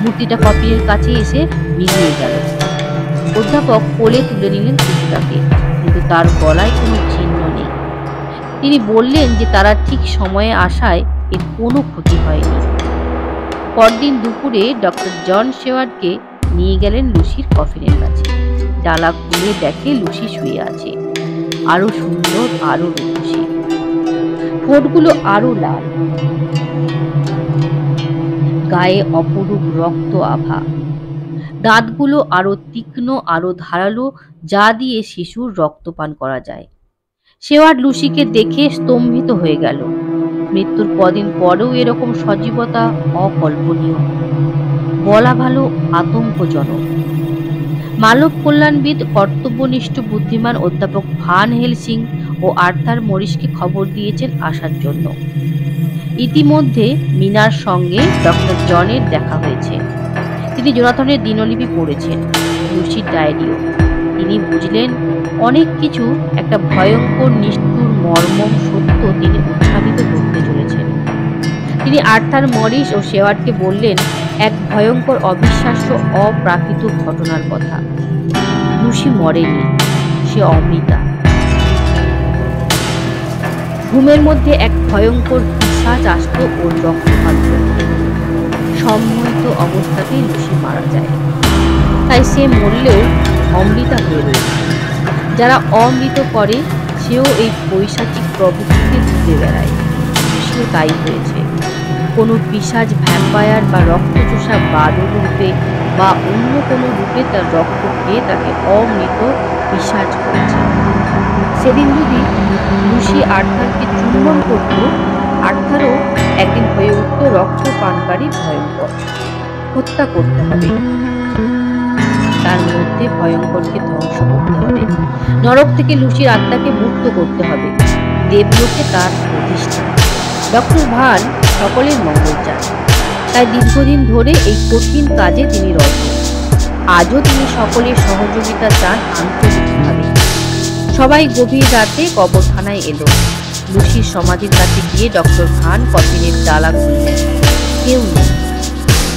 মূর্তিটা কফিনের কাছে এসে মিলিয়ে গেল। অধ্যাপক কোলে তুলে নিলেন শিশুটাকে, কিন্তু তার গলায় কোনো চিহ্ন নেই। তিনি বললেন যে তারা ঠিক সময়ে আসায় এর কোনো ক্ষতি হয়নি। পরদিন দুপুরে ডক্টর জন শেওয়ার্ডকে নিয়ে গেলেন লুসির কফিনের কাছে। ডালা খুলে দেখে লুসি শুয়ে আছে, আরো সুন্দর, আরো রূপসী। ঠোঁটগুলো আরো লাল, গায়ে অপরূপ রক্ত আভা। দাঁতগুলো আরো তীক্ষ্ণ, আরো ধারালো, যা দিয়ে শিশুর রক্তপান করা যায়। শেওয়ার্ড লুসিকে দেখে স্তম্ভিত হয়ে গেল। মৃত্যুর কদিন পরেও এরকম সজীবতা অকল্পনীয়, বলা ভালো আতঙ্কজনক। মানব কল্যাণবিদ, কর্তব্যনিষ্ঠ বুদ্ধিমান অধ্যাপক ভান হেলসিং ও আর্থার মরিসকে খবর দিয়েছেন আসার জন্য। ইতিমধ্যে মিনার সঙ্গে ডক্টর জনের দেখা হয়েছে। তিনি জোনাথনের দিনলিপি পড়েছেন, লুসির ডায়েরিও। তিনি বুঝলেন অনেক কিছু, একটা ভয়ঙ্কর নিষ্ঠুর মর্মম সত্য তিনি উত্থাপিত করতে চলেছেন। তিনি আর্থার মরিস ও শেওয়ার্ডকে বললেন এক ভয়ঙ্কর, অবিশ্বাস্য, অপ্রাকৃত ঘটনার কথা। লুসি মরেনি, সে অমৃতা। ঘুমের মধ্যে এক ভয়ঙ্কর পিশাচ আসত ওর রক্তপাত করতে। সম্মোহিত অবস্থাতেই লুসি মারা যায়। তাই সে মরলেও অমৃতা হয়ে রয়েছে। যারা অমৃত করে সেও এই পৈশাচিক প্রবৃত্তিতে ঘুরে বেড়ায়। লুসিও তাই হয়েছে। কোনো পিশাচ, ভ্যাম্পায়ার বা রক্তচোষা বাদুড় রূপে বা অন্য কোনো রূপে তার রক্ত খেয়ে তাকে অমৃত পিশাচ করেছে। সেদিন যদি লুসি আর্থারকে চুম্বন করত, আর্থারও একদিন হয়ে উঠত রক্তপানকারী ভয়ঙ্কর। হত্যা করতে হবে, তার মধ্যে ভয়ঙ্করকে ধ্বংস করতে হবে। নরক থেকে লুসির আত্মাকে মুক্ত করতে হবে। দেবলোকে তার প্রতিষ্ঠা। ডক্টর ভান সকলের মঙ্গল চান, তাই দীর্ঘদিন ধরে এই কঠিন কাজে তিনি রত। আজও তিনি সকলের সহযোগিতা চান আন্তরিকভাবে। সবাই গভীর রাতে কবরখানায় এলো। লুসির সমাধির কাছে গিয়ে ডক্টর ভান কফিনের ডালা খুললেন, কেউ নেই।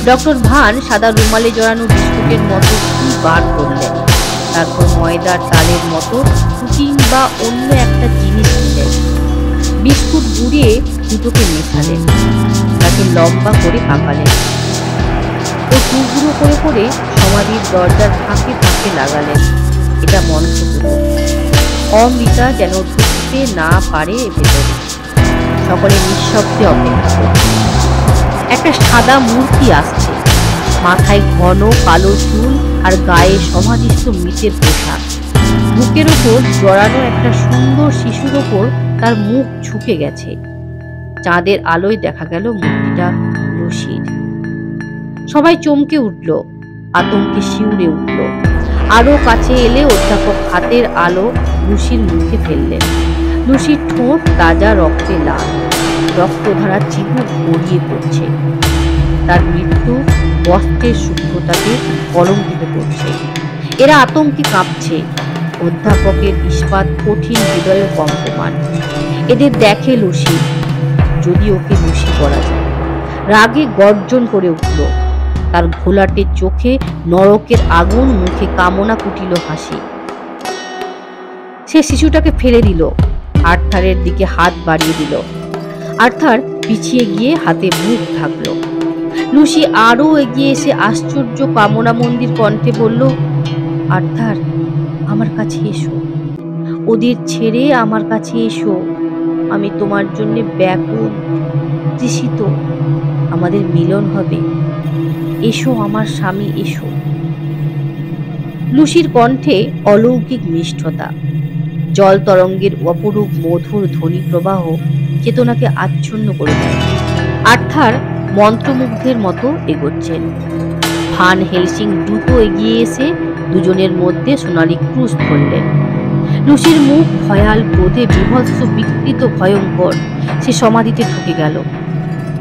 ডক্টর ভান সাদা রুমালে জড়ানো বিস্কুটের মতো কি বার করলেন। তারপর ময়দার তালের মতো কুকিং বা অন্য একটা জিনিস নিলেন। বিস্কুট গুঁড়িয়ে দুটোকে মেশালেন, তাকে লম্বা করে পাকালেন। ও টুকরো করে করে সমাধির দরজার ফাঁকে ফাঁকে লাগালেন। এটা মন্ত্রপুত। অমৃতা যেন ঢুকতে না পারে ভেতরে। সকলে নিঃশব্দে অপেক্ষা করছে। একটা সাদা মূর্তি আসছে, মাথায় ঘন কালো চুল আর গায়ে সমাধিস্থ মৃতের পোশাক। বুকের ওপর জড়ানো একটা সুন্দর শিশুর ওপর তার মুখ ঝুঁকে গেছে। চাঁদের আলোয় দেখা গেল মূর্তিটা লুসির। সবাই চমকে উঠল, আতঙ্কে শিউরে উঠল। আরো কাছে এলে অধ্যাপক হাতের আলো লুসির মুখে ফেললেন। লুসির ঠোঁট তাজা রক্তে লাল, রক্তধারা চিবুক গড়িয়ে পড়ছে। তার মৃত্যু বস্ত্রের শুভ্রতাকে কলঙ্কিত করছে। এরা আতঙ্কে কাঁপছে। অধ্যাপকের ইস্পাত কঠিন হৃদয়ে কম্পমান। এদের দেখে লুসি, যদি ওকে লুসি করা যায়। রাগে গর্জন করে উঠল। তার ঘোলাটে চোখে নরকের আগুন, মুখে কামনা কুটিল হাসি। সে শিশুটাকে ফেলে দিল, আর্থারের দিকে হাত বাড়িয়ে দিল। আর্থার পিছিয়ে গিয়ে হাতে মুখ ঢাকলো। লুসি আরো এগিয়ে এসে আশ্চর্য কামনা মন্দির কণ্ঠে বলল, আর্থার, আমার কাছে এসো, ওদের ছেড়ে আমার কাছে এসো। আমি তোমার জন্য ব্যাকুল, তৃষিত। আমাদের মিলন হবে। এসো আমার স্বামী, এসো। লুসির কণ্ঠে অলৌকিক মিষ্টতা, জল তরঙ্গের অপরূপ মধুর ধ্বনি প্রবাহ চেতনাকে আচ্ছন্ন করে দেয়। আর্থার মন্ত্রমুগ্ধের মতো এগোচ্ছেন। ভান হেলসিং দ্রুত এগিয়ে এসে দুজনের মধ্যে সোনালি ক্রুশ ধরলেন। লুসির মুখ ভয়াল ক্রোধে বিভৎস, বিকৃত, ভয়ঙ্কর। সে সমাধিতে ঢুকে গেল,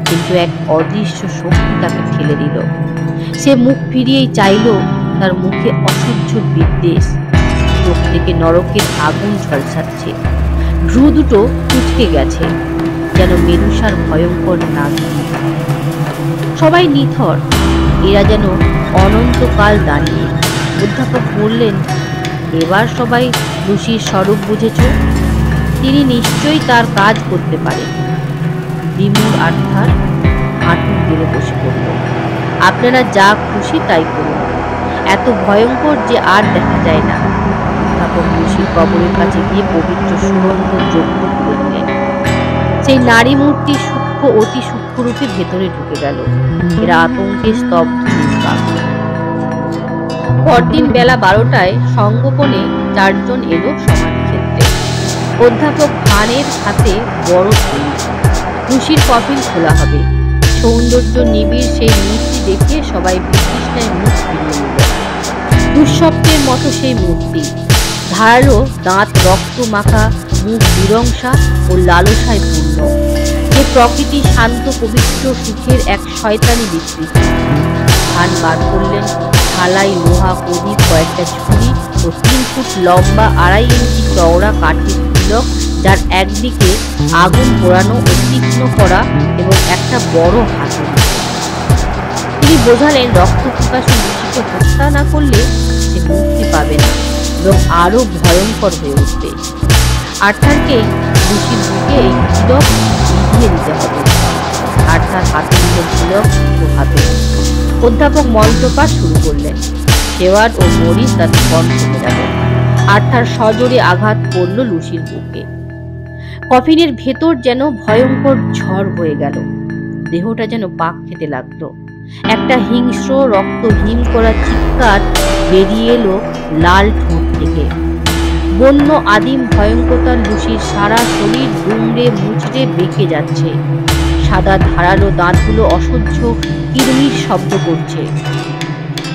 কিন্তু এক অদৃশ্য শক্তি তাকে ঠেলে দিল। সে মুখ ফিরিয়েই চাইল, তার মুখে অসহ্য বিদ্বেষ। চোখ থেকে নরকের আগুন ঝলসাচ্ছে। ভ্রু দুটো কুঁচকে গেছে, যেন মেরুসার ভয়ঙ্কর নাগ। সবাই নিথর, এরা যেন অনন্তকাল দাঁড়িয়ে। অধ্যাপক বললেন, এবার সবাই লুসির স্বরূপ বুঝেছ? তিনি নিশ্চয়ই তার কাজ করতে পারেন। বিমূঢ় আর্থার হাঁটু গেড়ে বসে পড়ল। আপনারা যা খুশি তাই করুন, এত ভয়ঙ্কর যে আর দেখা যায় না। অধ্যাপক লুসির কবরের কাছে গিয়ে পবিত্র সুগন্ধ যজ্ঞ করলেন। সেই নারী মূর্তি সূক্ষ্ম, অতি সূক্ষ্ম রূপে ভেতরে ঢুকে গেল। এরা আতঙ্কে স্তব্ধ নিষ্পাপ। পরদিন বেলা 12টায় সংগোপনে 4 জন এলো সমাধি ক্ষেত্রে। অধ্যাপক ভানের হাতে বড় থলি। লুসির কফিন খোলা হবে। সৌন্দর্য নিবিড় সেই মূর্তি দেখে সবাই বিতৃষ্ণায় মুখ ফিরিয়ে নিল। দুঃস্বপ্নের মতো সেই মূর্তি, ধারালো দাঁত, রক্ত মাখা মুখ, বিরংসা ও লালসায় পূর্ণ। যে প্রকৃতি শান্ত, পবিত্র, সুখের এক শয়তানি বিকৃতি। ভান বার করলেন থালাই, লোহা, প্রদীপ, কয়েকটা ছুরি ও 3 ফুট লম্বা 2.5 ইঞ্চি চওড়া কাঠের তিলক, যার একদিকে আগুন পোড়ানো ও তীক্ষ্ণ করা এবং একটা বড় হাতুড়ি। তিনি বোঝালেন, রক্ত পিপাসু লুসিকে হত্যা না করলে সে মুক্তি পাবে না এবং আরো ভয়ঙ্কর হয়ে উঠবে। আর্থারকে লুসির বুকে এই তিলক বিধিয়ে দিতে হবে। আর্থার হাতে নিল তিলক ও হাতুড়ি। অধ্যাপক মন্ত্রপাঠ শুরু করলেন। শেওয়ার্ড ও মরিস তাতে কণ্ঠ মেলালেন। আর্থার সজোরে আঘাত করল লুসির বুকে। কফিনের ভেতর যেন ভয়ঙ্কর ঝড় বয়ে গেল। দেহটা যেন পাক খেতে লাগলো। একটা হিংস্র, রক্তহীন করা চিৎকার বেরিয়ে এলো লাল ঠোঁট থেকে। বন্য আদিম ভয়ঙ্করতার লুসির সারা শরীর দুমড়ে মুচড়ে বেঁকে যাচ্ছে। সাদা ধারালো দাঁতগুলো অসহ্য কিরমির শব্দ করছে।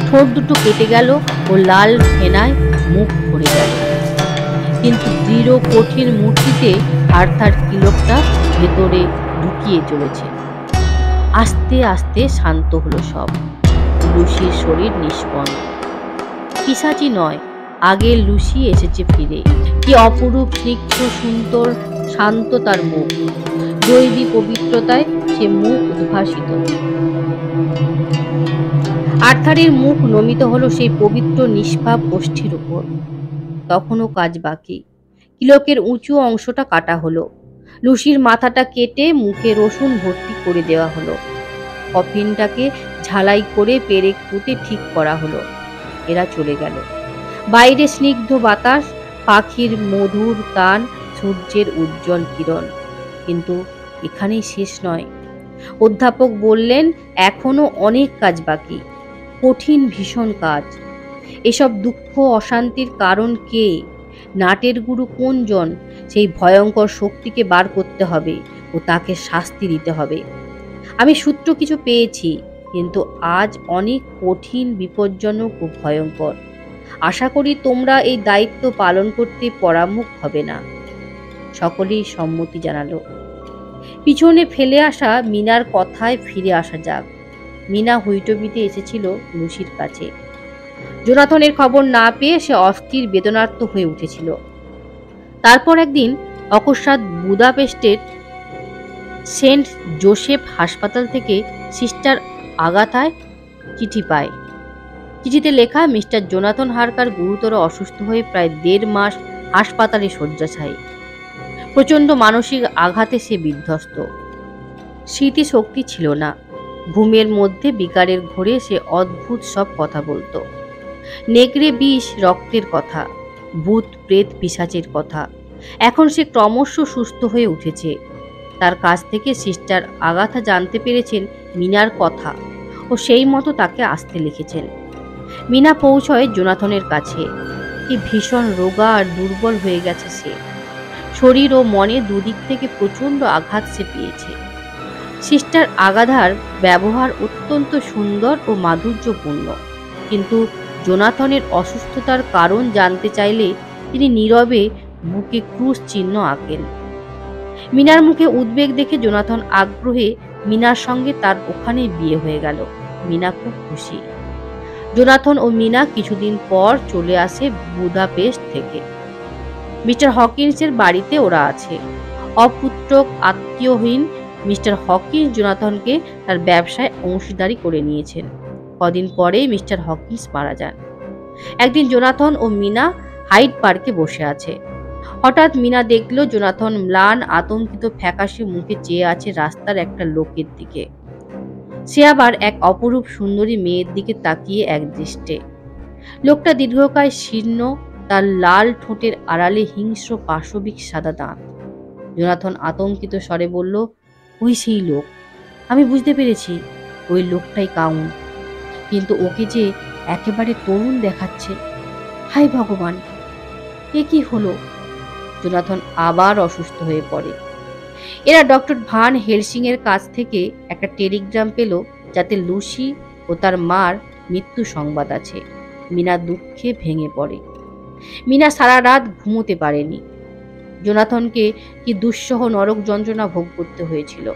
ঠোঁট দুটো কেটে গেল ও লাল ফেনায় মুখ ভরে গেল। কিন্তু দৃঢ় কঠিন মূর্তিতে আর্থার তিলকটা ভেতরে ঢুকিয়ে চলেছে। আস্তে আস্তে শান্ত হলো সব। লুসির শরীর নিষ্পন্ন। পিশাচি নয়, আগের লুসি এসেছে ফিরে। কি অপরূপ, স্নিগ্ধ, সুন্দর, শান্ত তার মুখ। দৈবী পবিত্রতায় সে মুখ উদ্ভাসিত। আর্থারের মুখ নমিত হলো সেই পবিত্র নিষ্পাপ ওষ্ঠীর উপর। তখনও কাজ বাকি। তিলকের উঁচু অংশটা কাটা হলো। লুসির মাথাটা কেটে মুখে রসুন ভর্তি করে দেওয়া হলো। কফিনটাকে ঝালাই করে পেরেক পুঁতে ঠিক করা হলো। এরা চলে গেল। বাইরে স্নিগ্ধ বাতাস, পাখির মধুর তান, সূর্যের উজ্জ্বল কিরণ। কিন্তু এখানেই শেষ নয়। অধ্যাপক বললেন, এখনো অনেক কাজ বাকি, কঠিন ভীষণ কাজ। এসব দুঃখ অশান্তির কারণ কে, নাটের গুরু কোনজন, সেই ভয়ঙ্কর শক্তিকে বার করতে হবে ও তাকে শাস্তি দিতে হবে। আমি সূত্র কিছু পেয়েছি, কিন্তু আজ অনেক কঠিন, বিপজ্জনক ও ভয়ঙ্কর। আশা করি তোমরা এই দায়িত্ব পালন করতে পরামুখ হবে না। সকলেই সম্মতি জানালো। পিছনে ফেলে আসা মিনার কথায় ফিরে আসা যাক। মিনা হুইটবিতে এসেছিল লুসির কাছে। জোনাথনের খবর না পেয়ে সে অস্থির, বেদনার্ত হয়ে উঠেছিল। তারপর একদিন অকস্মাৎ বুদাপেস্টের সেন্ট জোসেফ হাসপাতাল থেকে সিস্টার আগাথায় চিঠি পায়। চিঠিতে লেখা, মিস্টার জোনাথন হারকার গুরুতর অসুস্থ হয়ে প্রায় 1.5 মাস হাসপাতালে শয্যাশায়ী। প্রচণ্ড মানসিক আঘাতে সে বিধ্বস্ত। স্মৃতিশক্তি ছিল না। ঘুমের মধ্যে বিকারের ঘোরে সে অদ্ভুত সব কথা বলতো। নেকড়ে বিষ, রক্তের কথা, ভূত প্রেত পিশাচের কথা। এখন সে ক্রমশ সুস্থ হয়ে উঠেছে। তার কাছ থেকে সিস্টার আগাথা জানতে পেরেছেন মিনার কথা ও সেই মতো তাকে আসতে লিখেছেন। মিনা পৌঁছয় জোনাথনের কাছে। কি ভীষণ রোগা আর দুর্বল হয়ে গেছে সে। শরীর ও মনে দুদিক থেকে প্রচণ্ড আঘাত সে পেয়েছে। সিস্টার আগাথার ব্যবহার অত্যন্ত সুন্দর ও মাধুর্যপূর্ণ, কিন্তু জোনাথনের অসুস্থতার কারণ জানতে চাইলে তিনি নীরবে বুকে ক্রুশ চিহ্ন আঁকেন। মিনার মুখে উদ্বেগ দেখে জোনাথন আগ্রহে মিনার সঙ্গে তার ওখানেই বিয়ে হয়ে গেল। মিনা খুব খুশি। জোনাথন ও মিনা কিছুদিন পর চলে আসে বুদাপেস্ট থেকে। মিস্টার হকিন্সের বাড়িতে ওরা আছে। অপুত্রক, আত্মীয়হীন মিস্টার হকিন্স জোনাথনকে তার ব্যবসায় অংশীদারি করে নিয়েছেন। কদিন পরেই মিস্টার হকিন্স মারা যান। একদিন জোনাথন ও মিনা হাইড পার্কে বসে আছে। হঠাৎ মিনা দেখল জোনাথন ম্লান, আতঙ্কিত, ফ্যাকাশে মুখে চেয়ে আছে রাস্তার একটা লোকের দিকে। সে আবার এক অপরূপ সুন্দরী মেয়ের দিকে তাকিয়ে একদৃষ্টে। লোকটা দীর্ঘকায় শীর্ণ, তার লাল ঠোঁটের আড়ালে হিংস্র পাশবিক সাদা দাঁত। জোনাথন আতঙ্কিত স্বরে বলল, ওই সেই লোক। আমি বুঝতে পেরেছি ওই লোকটাই কাউন্ট, কিন্তু ওকে যে একেবারে তরুণ দেখাচ্ছে। হায় ভগবান, এ কি হলো? জোনাথন আবার অসুস্থ হয়ে পড়ে। এরা ডক্টর ভান হেলসিং এর কাছ থেকে একটা টেলিগ্রাম পেল, যাতে লুসি ও তার মার মৃত্যু সংবাদ আছে। মিনা দুঃখে ভেঙে পড়ে। মিনা সারা রাত ঘুমোতে পারেনি। জোনাথনকে কি দুঃসহ নরক যন্ত্রণা ভোগ করতে হয়েছিল,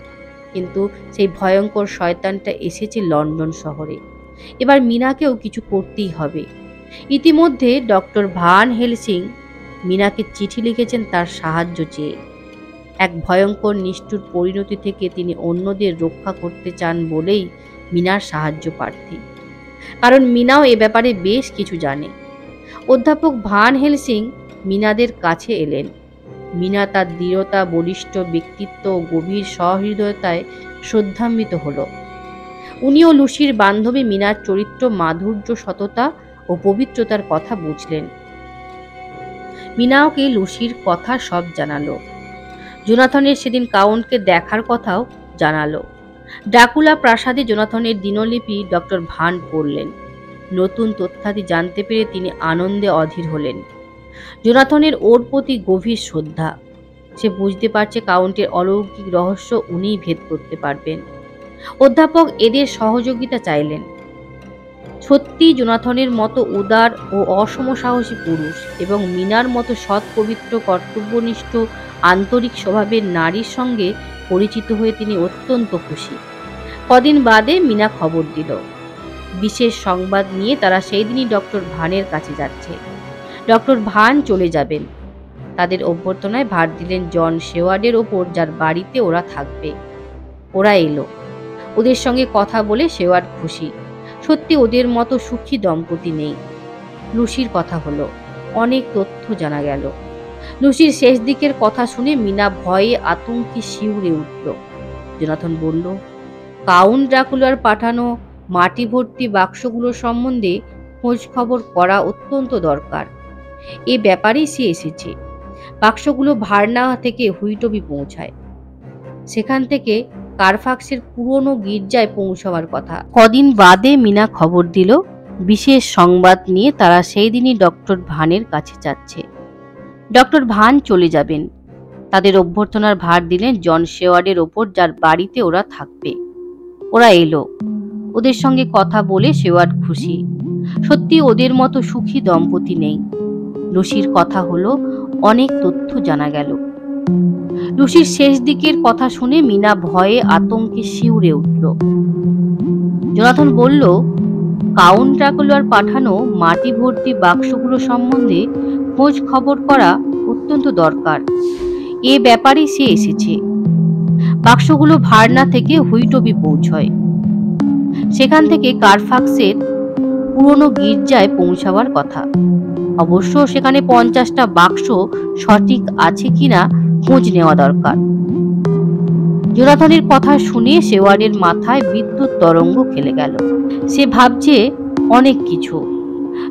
কিন্তু সেই ভয়ঙ্কর শয়তানটা এসেছে লন্ডন শহরে। এবার মিনাকেও কিছু করতেই হবে। ইতিমধ্যে ডক্টর ভান হেলসিং মিনাকে চিঠি লিখেছেন তার সাহায্য চেয়ে। এক ভয়ঙ্কর নিষ্ঠুর পরিণতি থেকে তিনি অন্যদের রক্ষা করতে চান বলেই মিনার সাহায্য প্রার্থী। কারণ মিনাও এ ব্যাপারে বেশ কিছু জানে। অধ্যাপক ভান হেলসিং মিনাদের কাছে এলেন। মিনা তার দৃঢ়তা, বলিষ্ঠ ব্যক্তিত্ব ও গভীর সহৃদয়তায় শ্রদ্ধান্বিত হল। উনিও লুসির বান্ধবী মিনার চরিত্র, মাধুর্য, সততা ও পবিত্রতার কথা বুঝলেন। মিনাওকে লুসির কথা সব জানালো। জোনাথনের সেদিন কাউন্টকে দেখার কথাও জানালো। ড্রাকুলা প্রাসাদে জোনাথনের দিনলিপি ডক্টর ভান পড়লেন। নতুন তথ্যাদি জানতে পেরে তিনি আনন্দে অধীর হলেন। জোনাথনের ওর প্রতি গভীর শ্রদ্ধা। সে বুঝতে পারছে কাউন্টের অলৌকিক রহস্য উনিই ভেদ করতে পারবেন। অধ্যাপক এদের সহযোগিতা চাইলেন। সত্যি জোনাথনের মতো উদার ও অসমসাহসী পুরুষ এবং মিনার মতো সৎ, পবিত্র, কর্তব্যনিষ্ঠ, আন্তরিক স্বভাবের নারীর সঙ্গে পরিচিত হয়ে তিনি অত্যন্ত খুশি। কদিন বাদে মিনা খবর দিল। বিশেষ সংবাদ নিয়ে তারা সেই দিনই ডক্টর ভানের কাছে যাচ্ছে। ডক্টর ভান চলে যাবেন। তাদের অভ্যর্থনায় ভার দিলেন জন শেওয়ার্ডের ওপর, যার বাড়িতে ওরা থাকবে। ওরা এলো। ওদের সঙ্গে কথা বলে শেওয়ার্ড খুশি। সত্যি ওদের মতো সুখী দম্পতি নেই। লুসির কথা হলো, অনেক তথ্য জানা গেল। লুসির শেষ দিকের কথা শুনে মিনা ভয়ে আতঙ্কে শিউরে উঠল। জোনাথন বলল, কাউন্ট ড্রাকুলার পাঠানো মাটি ভর্তি বাক্সগুলো সম্বন্ধে খোঁজ খবর করা অত্যন্ত দরকার। এ ব্যাপারেই সে এসেছে। বাক্সগুলো ভার্না থেকে হুইটবি পৌঁছায়। সেখান থেকে কারফাক্সের পুরনো গির্জায় পৌঁছাবার কথা। কদিন বাদে মিনা খবর দিল বিশেষ সংবাদ নিয়ে তারা সেই দিনই ডক্টর ভানের কাছে যাচ্ছে। ডক্টর ভান চলে যাবেন। তাদের অভ্যর্থনার ভার দিলেন জন শেওয়ার্ডের ওপর, যার বাড়িতে ওরা থাকবে। ওরা এলো। ওদের সঙ্গে কথা বলে শেওয়ার্ড খুশি। সত্যি ওদের মতো সুখী দম্পতি নেই। লুসির কথা হলো, অনেক তথ্য জানা গেল। লুসির শেষ দিকের কথা শুনে মিনা ভয়ে আতঙ্কে শিউরে উঠল। জোনাথন বলল, কাউন্ট ড্রাকুলার পাঠানো মাটি ভর্তি বাক্সগুলো সম্বন্ধে খোঁজ খবর করা অত্যন্ত দরকার। এ ব্যাপারে সে এসেছে। বাক্সগুলো ভার্না থেকে হুইটবি পৌঁছয়। সেখান থেকে কারফাক্সের পুরনো গির্জায় পৌঁছাবার কথা। অবশ্য সেখানে 50টা বাক্স সঠিক আছে কিনা খোঁজ নেওয়া দরকার। জোনাথনের কথা শুনে শেওয়ার্ডের মাথায় বিদ্যুৎ তরঙ্গ খেলে গেল। সে ভাবছে অনেক কিছু।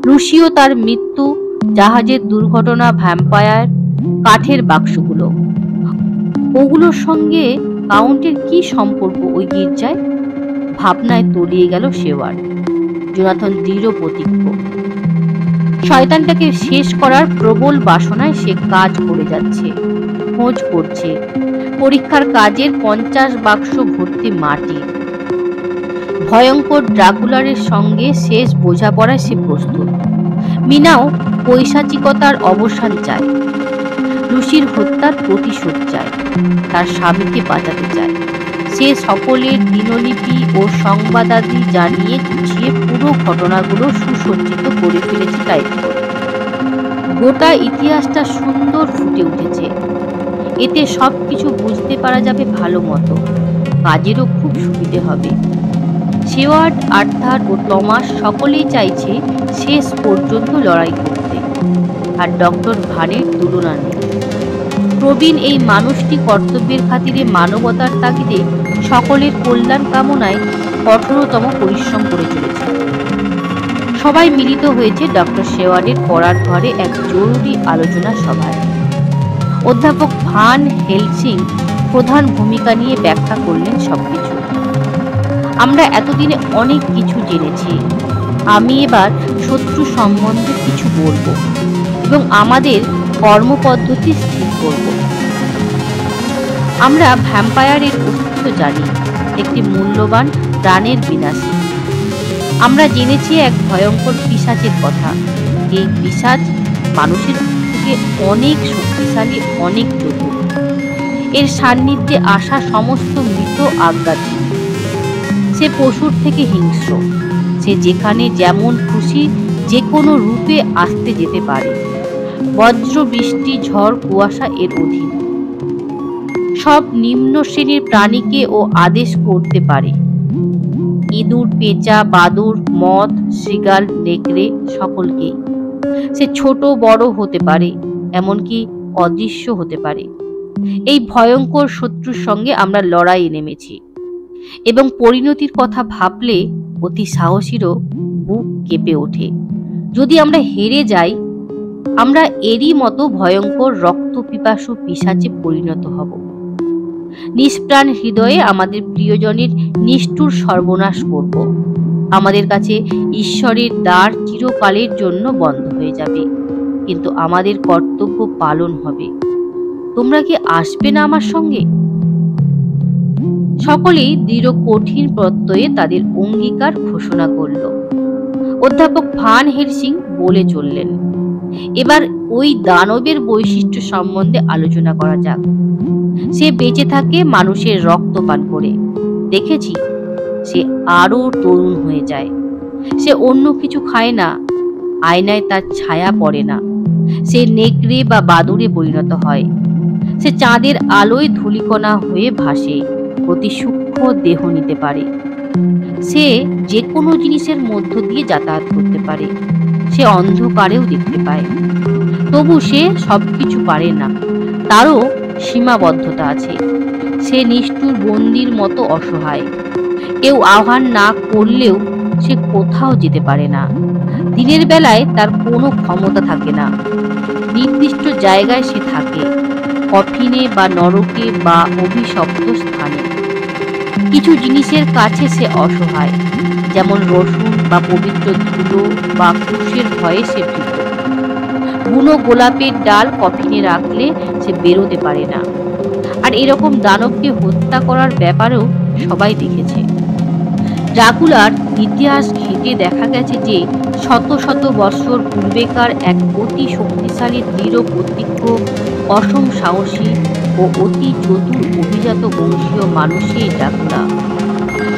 লুসিও, তার মৃত্যু, জাহাজের দুর্ঘটনা, ভ্যাম্পায়ার, কাঠের বাক্সগুলো, ওগুলোর সঙ্গে কাউন্টের কি সম্পর্ক ওই গির্জায়? ভাবনায় তলিয়ে গেল শেওয়ার্ড। জোনাথন দৃঢ় প্রতিজ্ঞ। শয়তানটাকে শেষ করার প্রবল বাসনায় সে কাজ করে যাচ্ছে, খোঁজ করছে। পরীক্ষার কাজের 50 বাক্স ভর্তি মাটি। ভয়ঙ্কর ড্রাকুলারের সঙ্গে শেষ বোঝাপড়ায় সে প্রস্তুত। মিনাও পৈশাচিকতার অবসান চায়। লুসির হত্যার প্রতিশোধ চায়। তার স্বামীকে বাঁচাতে চায়। সে সকলের দিনলিপি ও সংবাদাদি জানিয়ে গুছিয়ে পুরো ঘটনাগুলো সুসজ্জিত করে ফেলেছে টাইপ করে। গোটা ইতিহাসটা সুন্দর ফুটে উঠেছে। এতে সবকিছু বুঝতে পারা যাবে ভালো মতো। কাজেরও খুব সুবিধে হবে। শেওয়ার্ড, আর্থার ও টমাস সকলেই চাইছে শেষ পর্যন্ত লড়াই করতে। আর ডক্টর ভানের তুলনা নেই। প্রবীণ এই মানুষটি কর্তব্যের খাতিরে মানবতার তাগিদে সকলের কল্যাণ কামনায় কঠোরতম পরিশ্রম করে চলেছে। সবাই মিলিত হয়েছে ডক্টর শেওয়ার্ডের পড়ার ঘরে এক জরুরি আলোচনা সভায়। অধ্যাপক ভান হেলসিং প্রধান ভূমিকা নিয়ে ব্যাখ্যা করলেন সবকিছু। আমরা এতদিনে অনেক কিছু জেনেছি। আমি এবার শত্রু সম্বন্ধে কিছু বলবো এবং আমাদের কর্মপদ্ধতি স্থির করব। আমরা ভ্যাম্পায়ারের অস্তিত্ব জানি, একটি মূল্যবান প্রাণের বিনাশী। আমরা জেনেছি এক ভয়ঙ্কর পিশাচের কথা। এই পিশাচ মানুষের থেকে অনেক শক্তিশালী, অনেক চতুর। এর সান্নিধ্যে আসা সমস্ত মৃত আজ্ঞাতি। সে পশুর থেকে হিংস্র। সে যেখানে যেমন খুশি যে কোনো রূপে আসতে যেতে পারে। বজ্র, বৃষ্টি, ঝড়, কুয়াশা এর অধীন। সব নিম্ন শ্রেণীর প্রাণীকে ও আদেশ করতে পারে। ইঁদুর, পেঁচা, বাদুড়, মথ, শৃগাল, নেকড়ে সকলকেই। সে ছোট বড় হতে পারে, এমনকি অদৃশ্য হতে পারে। এই ভয়ঙ্কর শত্রুর সঙ্গে আমরা লড়াইয়ে নেমেছি এবং পরিণতির কথা ভাবলে অতি সাহসীরও বুক কেঁপে ওঠে। যদি আমরা হেরে যাই, আমরা এরই মতো ভয়ঙ্কর রক্তপিপাসু পিশাচে পরিণত হব। নিষ্প্রাণ হৃদয়ে আমাদের প্রিয়জনের নিষ্ঠুর সর্বনাশ করব। আমাদের কাছে ঈশ্বরের দ্বার চিরকালের জন্য বন্ধ হয়ে যাবে, কিন্তু আমাদের কর্তব্য পালন হবে। তোমরা কি আসবে না আমার সঙ্গে? সকলেই দৃঢ় কঠিন প্রত্যয়ে তাদের অঙ্গীকার ঘোষণা করল। অধ্যাপক ভান হেলসিং বলে চললেন, এবার ওই দানবের বৈশিষ্ট্য সম্বন্ধে আলোচনা করা যাক। সে বেঁচে থাকে মানুষের রক্ত পান করে। দেখেছি, সে আরো তরুণ হয়ে যায়। সে অন্য কিছু খায় না। আয়নায় তার ছায়া পড়ে না। সে নেকড়ে বা বাদুড়ে পরিণত হয়। সে চাঁদের আলোয় ধূলিকণা হয়ে ভাসে, অতি সূক্ষ্ম দেহ নিতে পারে। সে যে কোনো জিনিসের মধ্য দিয়ে যাতায়াত করতে পারে। সে অন্ধকারেও দেখতে পায়। তবু সে সবকিছু পারে না। তারও সীমাবদ্ধতা আছে। সে নিষ্ঠুর বন্দির মতো অসহায়। কেউ আহ্বান না করলেও সে কোথাও যেতে পারে না। দিনের বেলায় তার কোনো ক্ষমতা থাকে না। নির্দিষ্ট জায়গায় সে থাকে, কফিনে বা নরকে বা অভিশপ্ত স্থানে। কিছু জিনিসের কাছে সে অসহায়, যেমন রসুন বা পবিত্র ধুলো বা ক্রুশের ভয়ে সে ভীত। বুনো গোলাপের ডাল কফিনে রাখলে সে বেরোতে পারে না। আর এরকম দানবকে হত্যা করার ব্যাপারেও সবাই দেখেছে। ড্রাকুলার ইতিহাস ঘেঁটে দেখা গেছে যে শত শত বৎসর পূর্বেকার এক অতি শক্তিশালী দৃঢ় প্রতিজ্ঞ, অসম সাহসী ও অতি চতুর অভিজাত বংশীয় মানুষই ড্রাকুলা।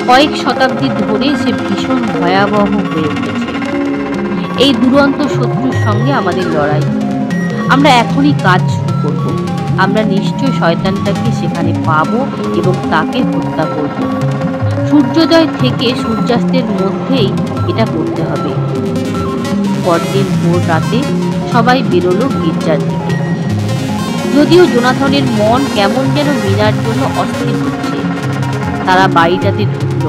কয়েক শতাব্দী ধরে সে ভীষণ ভয়াবহ হয়ে উঠেছে। এই দুরন্ত শত্রুর সঙ্গে আমাদের লড়াই। আমরা এখনই কাজ শুরু করব। আমরা নিশ্চয় শয়তানটাকে সেখানে পাবো এবং তাকে হত্যা করব। সূর্যোদয় থেকে সূর্যাস্তের মধ্যেই এটা করতে হবে। পরদিন ভোর রাতে সবাই বেরোলো গির্জার দিকে। যদিও জোনাথনের মন কেমন যেন মিনার জন্য অস্থির হচ্ছে। তারা বাড়িটাতে ঢুকল।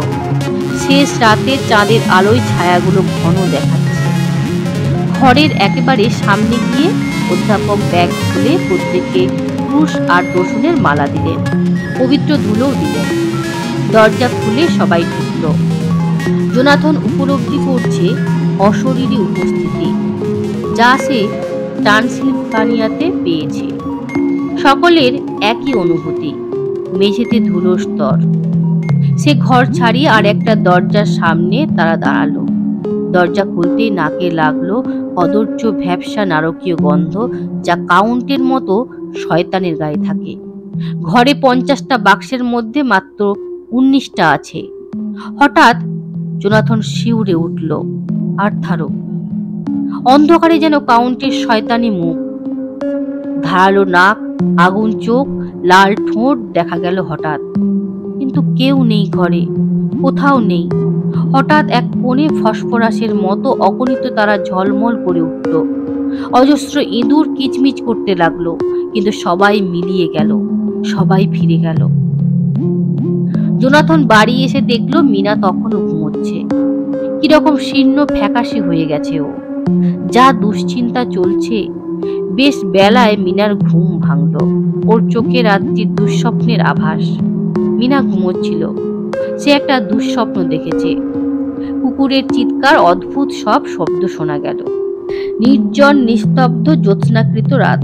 শেষ রাতে চাঁদের আলোয় ছায়াগুলো ঘন দেখাচ্ছে। ঘরের একেবারে সামনে গিয়ে অধ্যাপক ব্যাগ খুলে প্রত্যেককে ক্রুশ আর রসুনের মালা দিলেন, পবিত্র ধুলোও দিলেন। দরজা খুলে সবাই ঢুকল। জোনাথন উপলব্ধি করছে অশরীরী উপস্থিতি, যা সে ট্রান্সিলভানিয়াতে পেয়েছে। সকলের একই অনুভূতি, মেঝেতে ধুলোর স্তর। সে ঘর ছাড়িয়ে আর একটা দরজার সামনে তারা দাঁড়ালো। দরজা খুলতেই নাকে লাগলো অদর্য ভ্যাপসা নারকীয় গন্ধ, যা কাউন্টের মতো শয়তানের গায়ে থাকে। ঘরে 50টা বাক্সের মধ্যে মাত্র 19টা আছে। হঠাৎ জোনাথন শিউরে উঠল। আর থারো। অন্ধকারে যেন কাউন্টের শয়তানি মুখ, ধারালো নাক, আগুন চোখ, লাল ঠোঁট দেখা গেল হঠাৎ। কিন্তু কেউ নেই ঘরে, কোথাও নেই। হঠাৎ এক কোণে ফসফরাসের মতো অগণিত তারা ঝলমল করে উঠল। অজস্র ইঁদুর কিচমিচ করতে লাগলো, কিন্তু সবাই মিলিয়ে গেল, সবাই ফিরে গেল। জোনাথন বাড়ি এসে দেখলো মিনা তখনও ঘুমোচ্ছে। কিরকম শীর্ণ ফ্যাকাশে হয়ে গেছে ও। যা দুশ্চিন্তা চলছে। বেশ বেলায় মিনার ঘুম ভাঙল। ওর চোখে রাত্রির দুঃস্বপ্নের আভাস। মিনা ঘুমোচ্ছিল। সে একটা দুঃস্বপ্ন দেখেছে। কুকুরের চিৎকার, অদ্ভুত সব শব্দ শোনা গেল। নির্জন নিস্তব্ধ জ্যোৎস্নাকৃত রাত।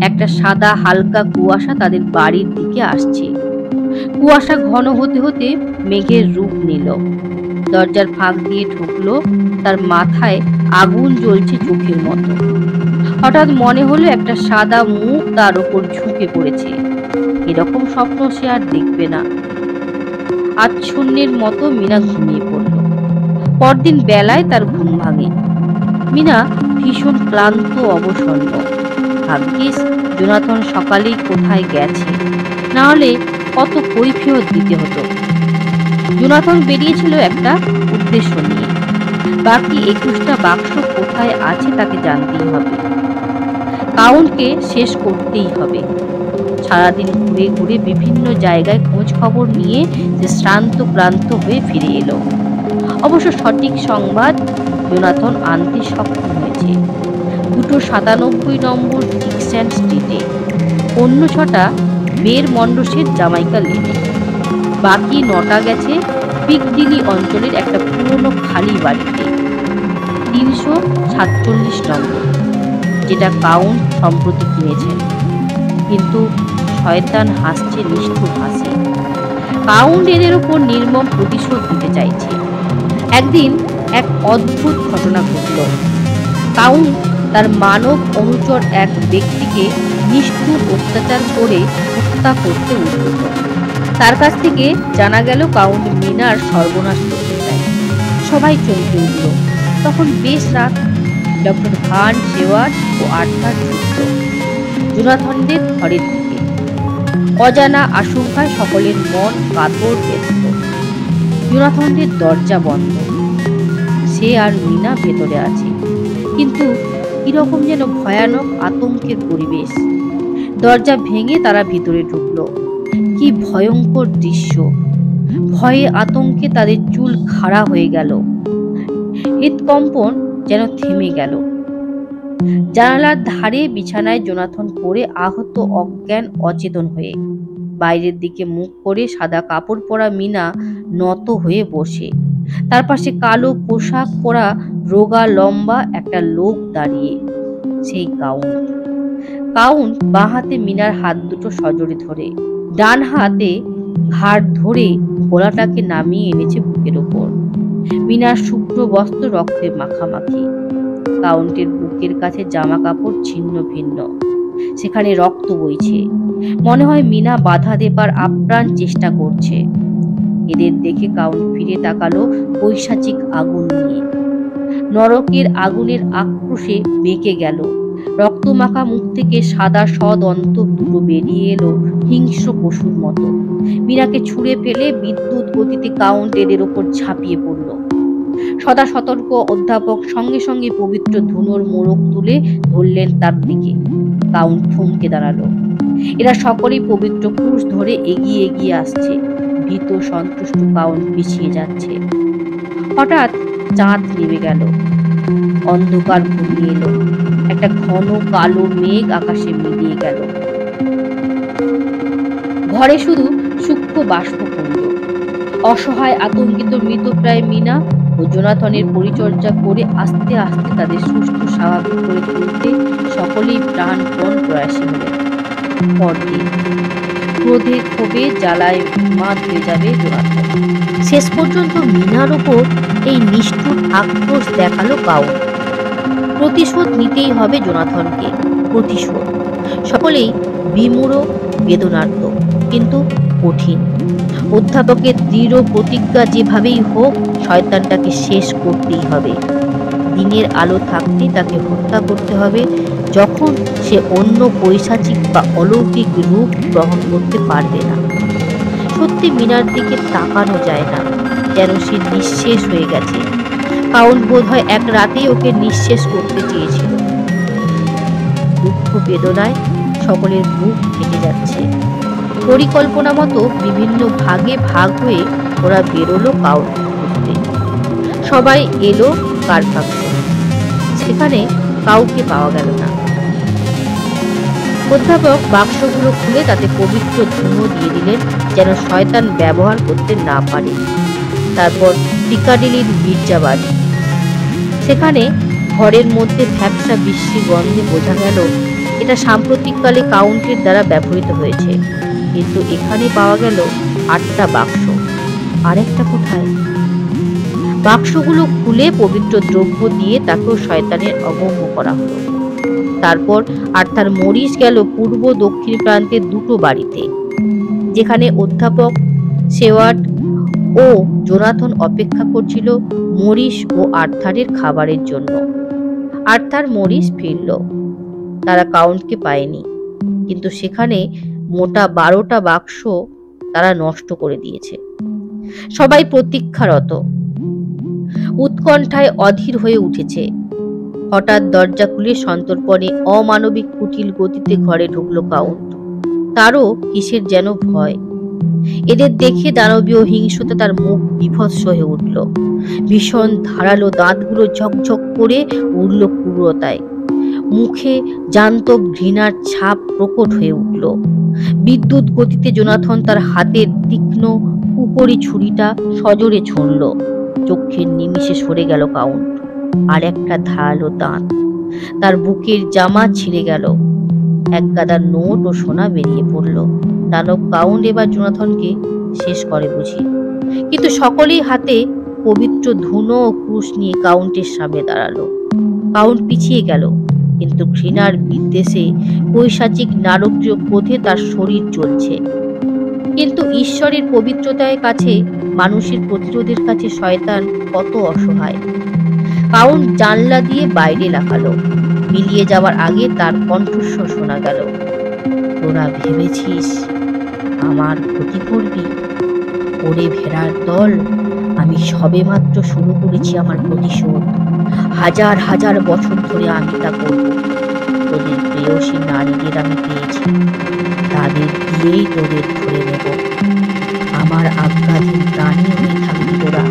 একটা সাদা হালকা কুয়াশা তাদের বাড়ির দিকে আসছে। কুয়াশা ঘন হতে হতে মেঘের রূপ নিল। দরজার ফাঁক দিয়ে ঢুকলো। তার মাথায় আগুন জ্বলছে চোখের মতো। হঠাৎ মনে হলো একটা সাদা মুখ তার উপর ঝুঁকে পড়েছে। এরকম স্বপ্ন সে আর দেখবে না। আচ্ছন্নের মতো মিনা ঘুমিয়ে পড়ল। পরদিন বেলায় তার ঘুম ভাঙে। মিনা ভীষণ ক্লান্ত, অবসন্ন। ভাগ্যিস জোনাথন সকালেই কোথায় গেছে, না হলে কত কৈফিয়ত দিতে হতো। জোনাথন বেরিয়েছিল একটা উদ্দেশ্য নিয়ে। বাকি 21টা বাক্স কোথায় আছে তাকে জানতেই হবে। কাউন্টকে শেষ করতেই হবে। সারাদিন ঘুরে ঘুরে বিভিন্ন জায়গায় খোঁজ খবর নিয়ে সে শ্রান্ত ক্লান্ত হয়ে ফিরে এলো। অবশ্য সঠিক সংবাদ জোনাথন আনতে সক্ষম হয়েছে। 297 নম্বর ডিকসন স্ট্রিটে, অন্য 6টা বের মন্ডসের জামাইকা লেনে। বাকি 9টা গেছে পিকডিলি অঞ্চলের একটা পুরনো খালি বাড়িতে, 347 নম্বর, যেটা কাউন্ট সম্প্রতি কিনেছেন। কিন্তু শয়তান হাসছে নিষ্ঠুর হাসি। কাউন্ট এদের উপর নির্মম প্রতিশোধ দিতে চাইছে। একদিন এক অদ্ভুত ঘটনা ঘটল। কাউন্ট তার মানব অনুচর এক ব্যক্তিকে নিষ্ঠুর অত্যাচার করে হত্যা করতে উদ্যত। তার কাছ থেকে জানা গেল কাউন্ট মিনার সর্বনাশ করতে চায়। সবাই চমকে উঠল। তখন বেশ রাত। ডক্টর ভান শেওয়ার্ড ও আর্থার ঢুকল জোনাথনদের ঘরের দিকে। অজানা আশঙ্কায় সকলের মন কাতর ব্যস্ত। জোনাথনদের দরজা বন্ধ। সে আর মিনা ভেতরে আছে, কিন্তু কিরকম যেন ভয়ানক আতঙ্কের পরিবেশ। দরজা ভেঙে তারা ভিতরে ঢুকলো। কি ভয়ঙ্কর দৃশ্য! ভয়ে আতঙ্কে তাদের চুল খাড়া হয়ে গেল, হৃদকম্পন যেন থেমে গেল। জানালার ধারে বিছানায় জোনাথন পড়ে আহত, অজ্ঞান, অচেতন হয়ে। বাইরের দিকে মুখ করে সাদা কাপড় পরা মিনা নত হয়ে বসে। তার পাশে কালো পোশাক পরা রোগা লম্বা একটা লোক দাঁড়িয়ে, সেই কাউন্ট। কাউন্ট বাঁ হাতে মিনার হাত দুটো সজোরে ধরে, ডান হাতে ঘাড় ধরে গলাটাকে নামিয়ে এনেছে বুকের ওপর। মিনার শুভ্র বস্ত্র রক্তে মাখামাখি। কাউন্টের বুকের কাছে জামা কাপড় ছিন্ন ভিন্ন, সেখানে রক্ত বইছে। মনে হয় মিনা বাধা দেবার আপ্রাণ চেষ্টা করছে। এদের দেখে কাউন্ট ফিরে তাকালো পৈশাচিক আগুন নিয়ে। নরকের আগুনের আক্রোশে বেঁকে গেল। রক্তমাখা মুখ থেকে সাদা সদন্ত দুটো বেরিয়ে এলো হিংস্র পশুর মতো। মিনাকে ছুঁড়ে ফেলে বিদ্যুৎ গতিতে কাউন্ট এদের ওপর ঝাঁপিয়ে পড়ল। সদা সতর্ক অধ্যাপক সঙ্গে সঙ্গে পবিত্র ধুনোর মোড়ক তুলে ধরলেন তার দিকে। কাউন্ট থমকে দাঁড়ালো। এরা সকলেই পবিত্র ক্রুশ ধরে এগিয়ে এগিয়ে আসছে। ভীত সন্তুষ্ট কাউন্ট পিছিয়ে যাচ্ছে। হঠাৎ চাঁদ নেমে গেল, অন্ধকার ঘনিয়ে এলো। একটা ঘন কালো মেঘ আকাশে মিলিয়ে গেল। ঘরে শুধু সূক্ষ্ম বাষ্পপুঞ্জ। অসহায় আতঙ্কিত মৃতপ্রায় মিনা ও জোনাথনের পরিচর্যা করে আস্তে আস্তে তাদের সুস্থ স্বাভাবিক করে তুলতে সকলেই প্রাণপণ প্রয়াসী হলেন। পরদিন ক্রোধে ক্ষোভে জ্বালায় মাত হয়ে যাবে জোনাথন। শেষ পর্যন্ত মিনার ওপর এই নিষ্ঠুর আক্রোশ দেখালো কাউন্ট। প্রতিশোধ নিতেই হবে জোনাথনকে, প্রতিশোধ। সকলেই বিমূঢ়, বেদনার্ত, কিন্তু কঠিন। অধ্যাপকের দৃঢ় প্রতিজ্ঞা যেভাবেই হোক শয়তানটাকে শেষ করতেই হবে। দিনের আলো থাকতে তাকে হত্যা করতে হবে, যখন সে অন্য পৈশাচিক বা অলৌকিক রূপ গ্রহণ করতে পারবে না। সত্যি মিনার দিকে তাকানো যায় না, যেন সে নিঃশেষ হয়ে গেছে। কাউন্ট বোধ হয় এক রাতেই ওকে নিঃশেষ করতে চেয়েছিল। দুঃখ বেদনায় সকলের বুক ফেটে যাচ্ছে। পরিকল্পনা মতো বিভিন্ন ভাগে ভাগ হয়ে ওরা বেরোলো কাউন্ট খুঁজতে। সবাই এলো কারফাক্সে, সেখানে কাউকে পাওয়া গেল না। অধ্যাপক বাক্সগুলো খুলে তাতে পবিত্র ধুনো দিয়ে দিলেন, যেন শয়তান ব্যবহার করতে না পারে। তারপর পিকাডিলির গির্জাবাড়ি, সেখানে ঘরের মধ্যে ভ্যাপসা বিশ্রী গন্ধে বোঝা গেল এটা সাম্প্রতিককালে কাউন্টের দ্বারা ব্যবহৃত হয়েছে। কিন্তু এখানে পাওয়া গেল 8টা বাক্স। আরেকটা কোথায়? বাক্সগুলো খুলে পবিত্র দ্রব্য দিয়ে তাকেও শয়তানের অগম্য করা হলো। তারপর আর্থার মরিস গেল পূর্ব দক্ষিণ প্রান্তের দুটো বাড়িতে, যেখানে অধ্যাপক, সেওয়ার্ড ও জোনাথন অপেক্ষা করছিল মরিস ও আর্থারের খাবারের জন্য। আর্থার মরিস ফিরল। তারা কাউন্টকে পায়নি, কিন্তু সেখানে মোটা 12টা বাক্স তারা নষ্ট করে দিয়েছে। সবাই প্রতীক্ষারত, উৎকণ্ঠায় অধীর হয়ে উঠেছে। হঠাৎ দরজা খুলে সন্তর্পণে অমানবিক কুটিল গতিতে ঘরে ঢুকলো কাউন্ট। তারও কিসের যেন ভয়। এদের দেখে দানবীয় হিংস্রতা তার মুখ বিভৎস হয়ে উঠল। ভীষণ ধারালো দাঁতগুলো ঝকঝক করে উড়ল ক্রূরতায়। মুখে জান্তব ঘৃণার ছাপ প্রকট হয়ে উঠল। বিদ্যুৎ গতিতে জোনাথন তার হাতের তীক্ষ্ণ উপরি ছুরিটা সজোরে ছুঁড়ল। চোখের নিমিষে সরে গেল কাউন্ট। আর একটা ধারালো দাঁত। তার বুকের জামা ছিঁড়ে গেল। এক গাদা নোট ও সোনা বেরিয়ে পড়ল। দানব কাউন্ট এবার জোনাথনকে শেষ করে বুঝি। কিন্তু সকলেই হাতে পবিত্র ধুনো ও ক্রুশ নিয়ে কাউন্টের সামনে দাঁড়ালো। কাউন্ট পিছিয়ে গেল, কিন্তু ঘৃণার বিদ্বেষে, পৈশাচিক নারকীয় ক্রোধে তার শরীর জ্বলছে। কিন্তু ঈশ্বরের পবিত্রতার কাছে, মানুষের প্রতিরোধের কাছে শয়তান কত অসহায়। কাউন্ট জানলা দিয়ে বাইরে লাফালো। মিলিয়ে যাওয়ার আগে তার কণ্ঠস্বর শোনা গেল, তোরা ভেবেছিস আমার ক্ষতি করবি? ওরে ভেড়ার দল, আমি সবেমাত্র শুরু করেছি আমার প্রতিশোধ। হাজার হাজার বছর ধরে আমি তা করব। তোদের প্রেয়সী নারীদের আমি পেয়েছি, তাদের দিয়েই তোদের ধরে নেব। আমার আমার আজ্ঞাধীন প্রাণী হয়ে থাকবে তোরা।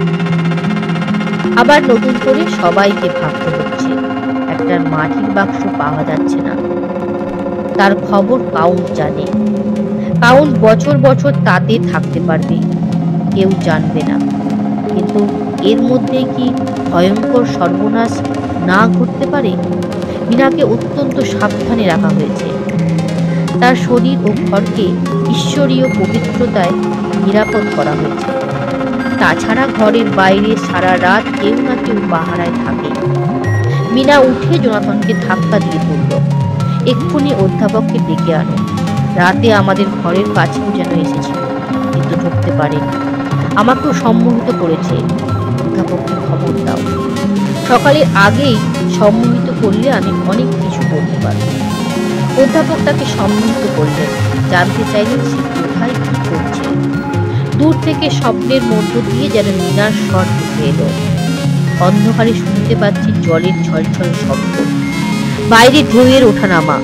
আবার নতুন করে সবাইকে ভাবতে হচ্ছে। একটা মাটির বাক্স পাওয়া যাচ্ছে না, তার খবর কাউন্ট জানে। কাউন্ট বছর বছর তাতে থাকতে পারবে, কেউ জানবে না। কিন্তু এর মধ্যে কি ভয়ঙ্কর সর্বনাশ না ঘটতে পারে? মীনাকে অত্যন্ত সাবধানে রাখা হয়েছে। তার শরীর ও ঘরকে ঈশ্বরীয় পবিত্রতায় নিরাপদ করা হয়েছে। তাছাড়া ঘরের বাইরে সারা রাত কেউ না কেউ পাহারায় থাকে। মীনা উঠে জোনাথনকে ধাক্কা দিয়ে তুলল। এক্ষুনি অধ্যাপককে ডেকে আনো। রাতে আমাদের ঘরের কাছেও যেন এসেছিল, কিন্তু ঢুকতে পারেনি। আমাকেও সম্মোহিত করেছে। অধ্যাপককে খবর দাও। সকালের আগেই সম্মোহিত করলে আমি অনেক কিছু বলতে পারব। অধ্যাপক তাকে সম্মোহিত করলেন। জানতে চাইলেন সে কোথায় কি করছে। দূর থেকে স্বপ্নের মধ্য দিয়ে যেন মীনার স্বর ঢুকে এলো। অন্ধকারে শুনতে পাচ্ছি জলের ছলছল শব্দ, বাইরে ঢেউয়ের ওঠানামা।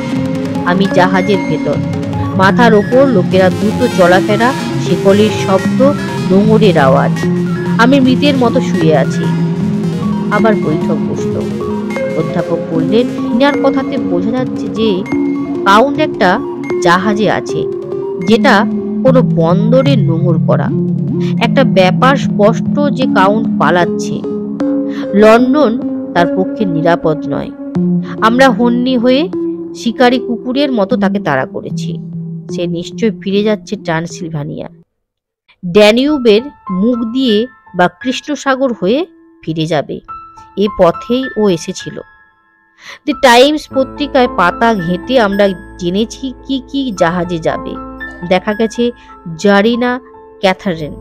আমি জাহাজের ভেতর, মাথার ওপর লোকেরা দ্রুত চলাফেরা, শিকলের শব্দ, নোঙরের আওয়াজ। আমি মৃতের মতো শুয়ে আছি। আবার বৈঠক বসল। অধ্যাপক বললেন, মীনার কথাতে বোঝা যাচ্ছে যে কাউন্ট একটা জাহাজে আছে, যেটা কোনো বন্দরে নোঙর করা। একটা ব্যাপার স্পষ্ট যে কাউন্ট পালাচ্ছে। লন্ডন তার পক্ষে নিরাপদ নয়। আমরা হন্যি হয়ে শিকারী কুকুরের মতো তাকে তাড়া করেছি। সে নিশ্চয় ফিরে যাচ্ছে ট্রান্সিলভানিয়া। ড্যানিউবের মুখ দিয়ে বা কৃষ্ণসাগর হয়ে ফিরে যাবে। এ পথেই ও এসেছিল। দি টাইমস পত্রিকায় পাতা ঘেঁটে আমরা জেনেছি কি কি জাহাজে যাবে। দেখা গেছে জারিনা ক্যাথারিন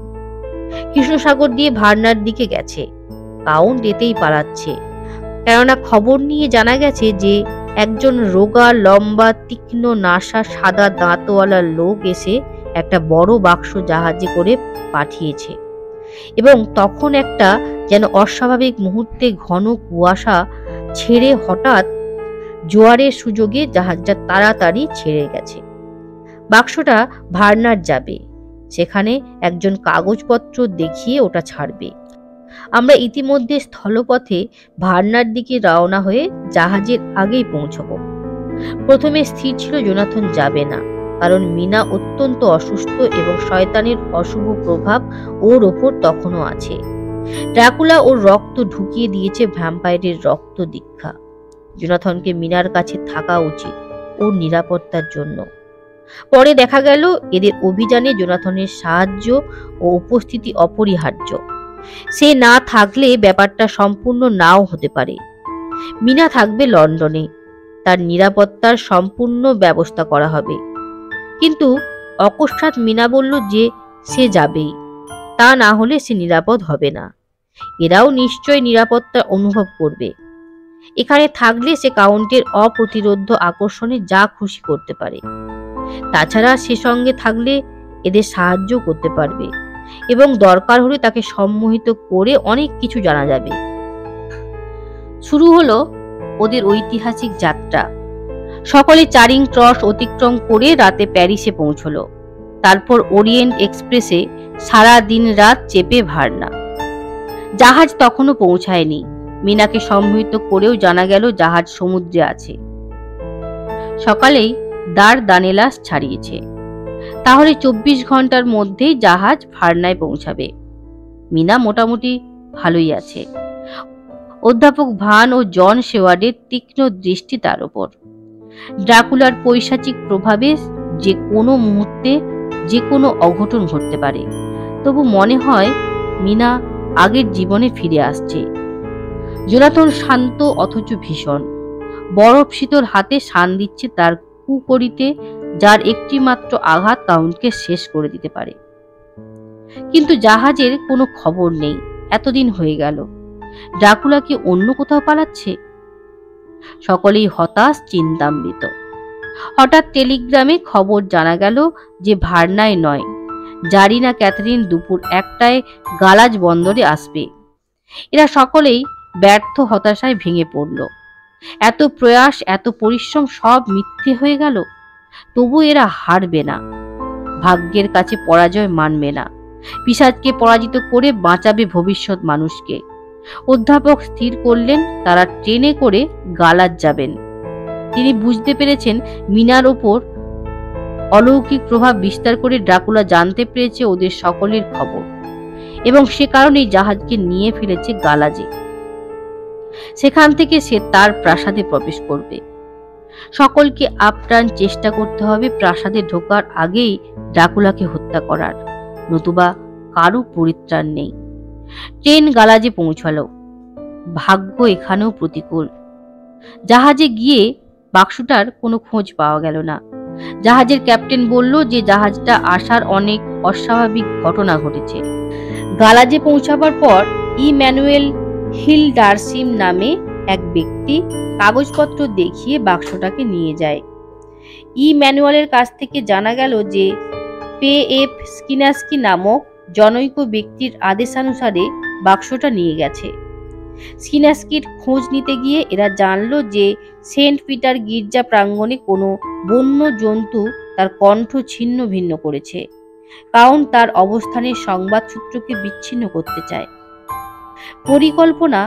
কৃষ্ণসাগর দিয়ে ভার্নার দিকে গেছে। কাউন্ট এতেই পালাচ্ছে, কেননা খবর নিয়ে জানা গেছে যে একজন রোগা, লম্বা, তীক্ষ্ণ নাসা, সাদা দাঁতওয়ালা লোক এসে একটা বড় বাক্স জাহাজে করে পাঠিয়েছে। এবং তখন একটা যেন অস্বাভাবিক মুহূর্তে ঘন কুয়াশা ছেড়ে হঠাৎ জোয়ারের সুযোগে জাহাজটা তাড়াতাড়ি ছেড়ে গেছে। বাক্সটা ভার্নার যাবে, সেখানে একজন কাগজপত্র দেখিয়ে ওটা ছাড়বে। আমরা ইতিমধ্যে স্থলপথে ভার্নার দিকে রওনা হয়ে জাহাজের আগেই পৌঁছব। প্রথমে স্থির ছিল জোনাথন যাবে না, কারণ মীনা অত্যন্ত অসুস্থ এবং শয়তানের অশুভ প্রভাব ওর ওপর তখনও আছে। ড্রাকুলা ওর রক্ত ঢুকিয়ে দিয়েছে ভ্যাম্পায়ারের রক্ত দীক্ষা। জোনাথনকে মীনার কাছে থাকা উচিত ওর নিরাপত্তার জন্য। পরে দেখা গেল এদের অভিযানে জোনাথনের সাহায্য ও উপস্থিতি অপরিহার্য। সে না থাকলে ব্যাপারটা সম্পূর্ণ নাও হতে পারে। মীনা থাকবে লন্ডনে, তার নিরাপত্তার সম্পূর্ণ ব্যবস্থা করা হবে। কিন্তু অকস্মাৎ মীনা বলল যে সে যাবেই, তা না হলে সে নিরাপদ হবে না। এরাও নিশ্চয় নিরাপত্তা অনুভব করবে। এখানে থাকলে সে কাউন্টের অপ্রতিরোধ্য আকর্ষণে যা খুশি করতে পারে। তাছাড়া সে সঙ্গে থাকলে এদের সাহায্য করতে পারবে এবং দরকার হলে তাকে সম্মোহিত করে অনেক কিছু জানা যাবে। শুরু হলো ওদের ঐতিহাসিক যাত্রা। সকলে চারিং ক্রস অতিক্রম করে রাতে প্যারিসে পৌঁছলো। তারপর ওরিয়েন্ট এক্সপ্রেসে সারা দিন রাত চেপে ভার্না। জাহাজ তখনও পৌঁছায়নি। মীনাকে সম্মোহিত করেও জানা গেল জাহাজ সমুদ্রে আছে। সকালেই দানেলাস ছাড়িয়েছে। তাহলে 24 ঘন্টার মধ্যেই জাহাজ ভার্নায় পৌঁছাবে। মীনা মোটামুটি ভালোই আছে। অধ্যাপক ভান ও জন শেওয়ার্ডের তীক্ষ্ণ দৃষ্টি তার উপর। ড্রাকুলার পৈশাচিক প্রভাবে যে কোনো মুহূর্তে যে কোনো অঘটন ঘটতে পারে। তবু মনে হয় মীনা আগের জীবনে ফিরে আসছে। জোনাথন শান্ত অথচ ভীষণ। বরফ শীতল হাতে শান দিচ্ছে তার কুকরিতে, যার একটি মাত্র আঘাত কাউন্টকে শেষ করে দিতে পারে। কিন্তু জাহাজের কোনো খবর নেই। এতদিন হয়ে গেল। ড্রাকুলা কি অন্য কোথাও পালাচ্ছে? সকলেই হতাশ, চিন্তামৃত। হঠাৎ টেলিগ্রামে খবর জানা গেল যে ভার্নায় নয়, জারিনা ক্যাথরিন দুপুর 1টায় গালাজ বন্দরে আসবে। এরা সকলেই ব্যর্থ হতাশায় ভেঙে পড়ল। এত প্রয়াস, এত পরিশ্রম সব মিথ্যে হয়ে গেল। তবু এরা হারবে না, ভাগ্যের কাছে পরাজয় মানবে না। পিশাচকে পরাজিত করে বাঁচাবে ভবিষ্যৎ মানুষকে। অধ্যাপক স্থির করলেন তারা ট্রেনে করে গালাজ যাবেন। তিনি বুঝতে পেরেছেন মিনার ওপর অলৌকিক প্রভাব বিস্তার করে ড্রাকুলা জানতে পেরেছে ওদের সকলের খবর, এবং সে কারণেই জাহাজকে নিয়ে ফেলেছে গালাজে। সেখান থেকে সে তার প্রাসাদে প্রবেশ করবে। সকলকে আপ্রাণ চেষ্টা করতে হবে প্রাসাদে ঢোকার আগেই ড্রাকুলাকে হত্যা করার, নতুবা কারো পরিত্রাণ নেই। ট্রেন গালাজে পৌঁছালো। ভাগ্য এখানেও প্রতিকূল। জাহাজে গিয়ে বাক্সটার কোনো খোঁজ পাওয়া গেল না। জাহাজের ক্যাপ্টেন বলল যে জাহাজটা আসার অনেক অস্বাভাবিক ঘটনা ঘটেছে। গালাজে পৌঁছাবার পর ইম্যানুয়েল হিলডারসিম নামে এক ব্যক্তি কাগজপত্র দেখিয়ে বাক্সটাকে নিয়ে যায়। ইম্যানুয়েলের কাছ থেকে জানা গেল যে পে.এফ. স্কিনাস্কি নামক জনৈক ব্যক্তির আদেশানুসারে বাক্সটা নিয়ে গেছে। স্কিনাস্কির খোঁজ নিতে গিয়ে এরা জানল যে সেন্ট পিটার গির্জা প্রাঙ্গণে কোনো বন্য জন্তু তার কণ্ঠ ছিন্ন ভিন্ন করেছে, কারণ তার অবস্থানের সংবাদ সূত্রকে বিচ্ছিন্ন করতে চায়। পরিকল্পনা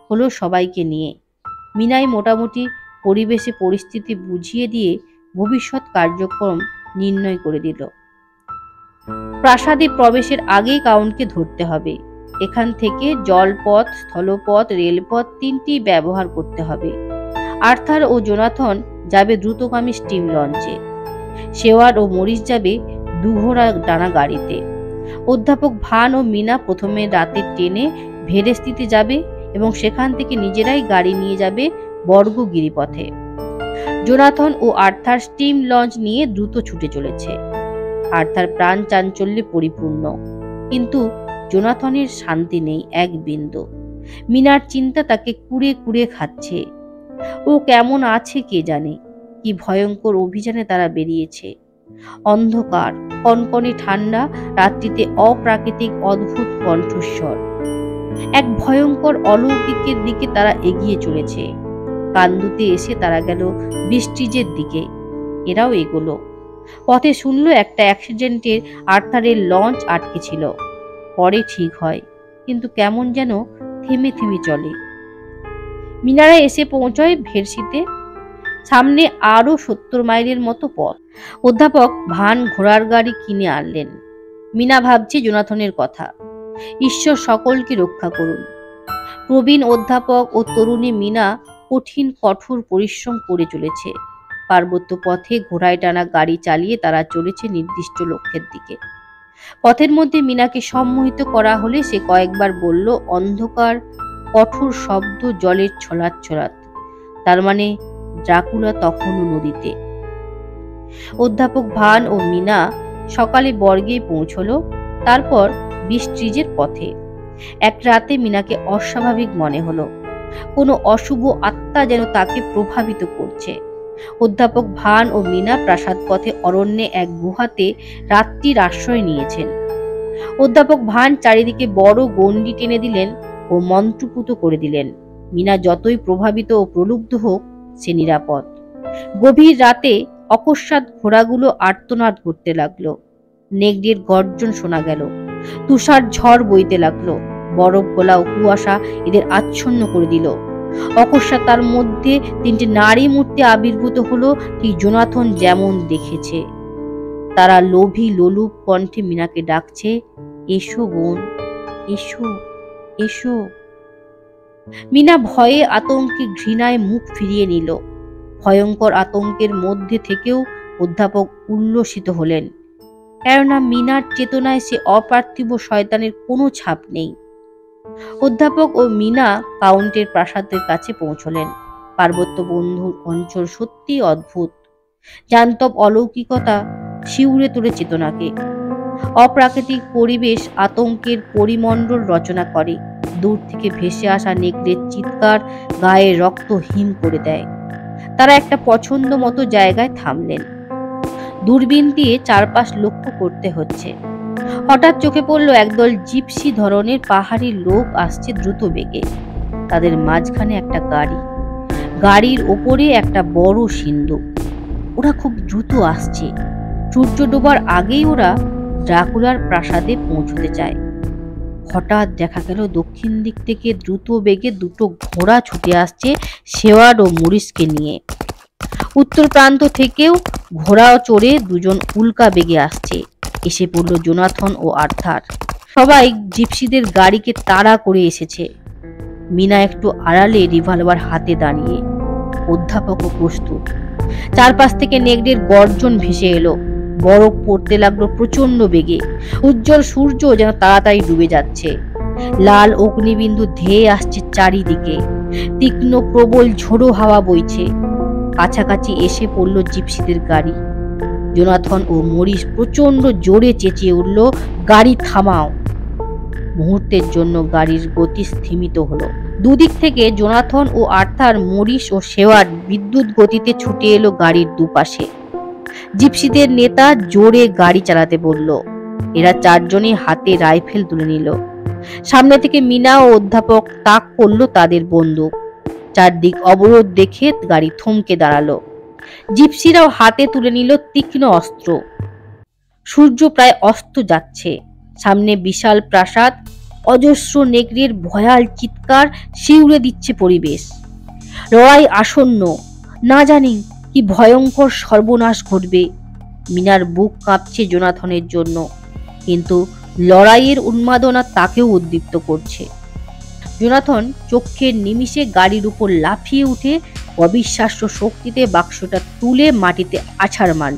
হলো সবাইকে নিয়ে। মিনাই মোটামুটি পরিবেশে পরিস্থিতি বুঝিয়ে দিয়ে ভবিষ্যৎ কার্যক্রম নির্ণয় করে দিল। প্রাসাদে প্রবেশের আগেই কাউন্টকে ধরতে হবে। এখান থেকে জলপথ, স্থলপথ, রেলপথ তিনটি ব্যবহার করতে হবে। আর্থার ও জোনাথন যাবে দ্রুতগামী স্টিম লঞ্চে। শেওয়ার্ড ও মরিস যাবে দুঘোড়া টানা গাড়িতে। অধ্যাপক ভান ও মিনা প্রথমে রাতের ট্রেনে ভেরেস্তিতে যাবে এবং সেখান থেকে নিজেরাই গাড়ি নিয়ে যাবে বর্গ গিরিপথে। জোনাথন ও আর্থার স্টিম লঞ্চ নিয়ে দ্রুত ছুটে চলেছে। আর্থার প্রাণ চাঞ্চল্যে পরিপূর্ণ, কিন্তু জোনাথনের শান্তি নেই এক বিন্দু। মিনার চিন্তা তাকে কুড়ে কুড়ে খাচ্ছে। ও কেমন আছে কে জানে। কি ভয়ঙ্কর অভিযানে তারা বেরিয়েছে। অন্ধকার, কনকনে ঠান্ডা রাত্রিতে অপ্রাকৃতিক অদ্ভুত কণ্ঠস্বর। এক ভয়ঙ্কর অলৌকিকের দিকে তারা এগিয়ে চলেছে। কান্দুতে এসে তারা গেল বৃষ্টিজের দিকে। এরাও এগোলো। পথে শুনল একটা অ্যাক্সিডেন্টের আর্থারের লঞ্চ আটকে ছিল। পরে ঠিক হয়, কিন্তু কেমন যেন থেমে থেমে চলে। মিনারা এসে পৌঁছয় ভেরসিতে। সামনে আরো 70 মাইলের মতো পথ। অধ্যাপক ভান ঘোড়ার গাড়ি কিনে আনলেন। মিনা ভাবছে জোনাথনের কথা। ঈশ্বর সকলকে রক্ষা করুন। প্রবীণ অধ্যাপক ও তরুণী মিনা কঠিন কঠোর পরিশ্রম করে চলেছে। পার্বত্য পথে ঘোড়ায় টানা গাড়ি চালিয়ে তারা চলেছে নির্দিষ্ট লক্ষ্যের দিকে। পথের মধ্যে মিনাকে সম্মোহিত করা হলে সে কয়েকবার বলল, অন্ধকার, কঠোর শব্দ, জলের ছলাৎ ছলাৎ। তার মানে ড্রাকুলা তখনও নদীতে। অধ্যাপক ভান ও মিনা সকালে বর্গে পৌঁছলো, তারপর বৃষ্টিজের পথে। এক রাতে মিনাকে অস্বাভাবিক মনে হলো। কোনো অশুভ আত্মা যেন তাকে প্রভাবিত করছে। অধ্যাপক ভান ও মিনা প্রাসাদ পথে অরণ্যে এক গুহাতে রাত্রির আশ্রয় নিয়েছেন। অধ্যাপক ভান চারিদিকে বড় গণ্ডি টেনে দিলেন ও মন্ত্রপুত করে দিলেন। মিনা যতই প্রভাবিত ও প্রলুব্ধ হোক, সে নিরাপদ। গভীর রাতে অকস্মাৎ ঘোড়াগুলো আর্তনাদ করতে লাগলো। নেগড়ের গর্জন শোনা গেল। তুষার ঝড় বইতে লাগলো। বরফ গলা ও কুয়াশা এদের আচ্ছন্ন করে দিল। অকস্মাৎ তার মধ্যে 3টে নারী মূর্তি আবির্ভূত হলো, ঠিক জোনাথন যেমন দেখেছে। তারা লোভী লোলুপ কণ্ঠে মিনাকে ডাকছে, এসো বোন, এসো, এসো। মিনা ভয়ে আতঙ্কে ঘৃণায় মুখ ফিরিয়ে নিল। ভয়ঙ্কর আতঙ্কের মধ্যে থেকেও অধ্যাপক উল্লসিত হলেন, কেননা মিনার চেতনায় সে অপার্থিব শয়তানের কোনো ছাপ নেই। অধ্যাপক ও মিনা কাউন্টের প্রাসাদের কাছে পৌঁছলেন। পার্বত্য বন্ধুর অঞ্চল সত্যি অদ্ভুত। জান্তব অলৌকিকতা শিউরে তোলে চেতনাকে। অপ্রাকৃতিক পরিবেশ আতঙ্কের পরিমণ্ডল রচনা করে। দূর থেকে ভেসে আসা নেকড়ের চিৎকার গায়ে রক্ত হিম করে দেয়। তারা একটা পছন্দ মতো জায়গায় থামলেন। দূরবীন দিয়ে চারপাশ লক্ষ্য করতে হচ্ছে। হঠাৎ চোখে পড়ল একদল জিপসি ধরনের পাহাড়ি লোক আসছে দ্রুত বেগে। তাদের মাঝখানে একটা গাড়ি, গাড়ির ওপরে একটা বড় সিন্দুক। ওরা খুব দ্রুত আসছে। সূর্য ডোবার আগেই ওরা ড্রাকুলার প্রাসাদে পৌঁছতে চায়। হঠাৎ দেখা গেল দক্ষিণ দিক থেকে দ্রুত বেগে দুটো ঘোড়া ছুটে আসছে শেওয়ার্ড ও মরিসকে নিয়ে। উত্তর প্রান্ত থেকেও ঘোড়াও চড়ে দুজন উল্কা বেগে আসছে। এসে পড়ল জোনাথন ও আর্থার। সবাই জিপসিদের গাড়িকে তাড়া করে এসেছে। মিনা একটু আড়ালে রিভলভার হাতে দাঁড়িয়ে। অধ্যাপকও প্রস্তুত। চারপাশ থেকে নেগড়ের গর্জন ভেসে এলো। বরফ পড়তে লাগলো প্রচন্ড বেগে। উজ্জ্বল সূর্য যেন তাড়াতাড়ি ডুবে যাচ্ছে। লাল অগ্নিবিন্দু ধেয়ে আসছে চারিদিকে। তীক্ষ্ণ প্রবল ঝোড়ো হাওয়া বইছে। কাছাকাছি এসে পড়ল জিপসিদের গাড়ি। জোনাথন ও মরিস প্রচন্ড জোরে চেঁচিয়ে উঠল, গাড়ি থামাও। মুহূর্তের জন্য গাড়ির গতি স্থিমিত হলো। দুদিক থেকে জোনাথন ও আর্থার, মরিস ও শেওয়ার্ড বিদ্যুৎ গতিতে ছুটে এলো গাড়ির দুপাশে। জিপসিদের নেতা জোরে গাড়ি চালাতে বলল। এরা চারজনই হাতে রাইফেল তুলে নিল। সামনে থেকে মিনা ও অধ্যাপক তাক করলো তাদের বন্দুক। চারদিক অবরোধ দেখে গাড়ি থমকে দাঁড়ালো। জিপসিরাও হাতে তুলে নিল তীক্ষ্ণ অস্ত্র। সূর্য প্রায় অস্ত যাচ্ছে। সামনে বিশাল প্রাসাদ, অজস্র নেকড়ের ভয়াল চিৎকার শিউরে দিচ্ছে পরিবেশ। লড়াই আসন্ন। না জানি কি ভয়ঙ্কর সর্বনাশ ঘটবে। মিনার বুক কাঁপছে জোনাথনের জন্য, কিন্তু লড়াইয়ের উন্মাদনা তাকেও উদ্দীপ্ত করছে। জোনাথন চোখের নিমিষে গাড়ির উপর লাফিয়ে উঠে অবিশ্বাস্য শক্তিতে বাক্সটা তুলে মাটিতে আছাড় মারল।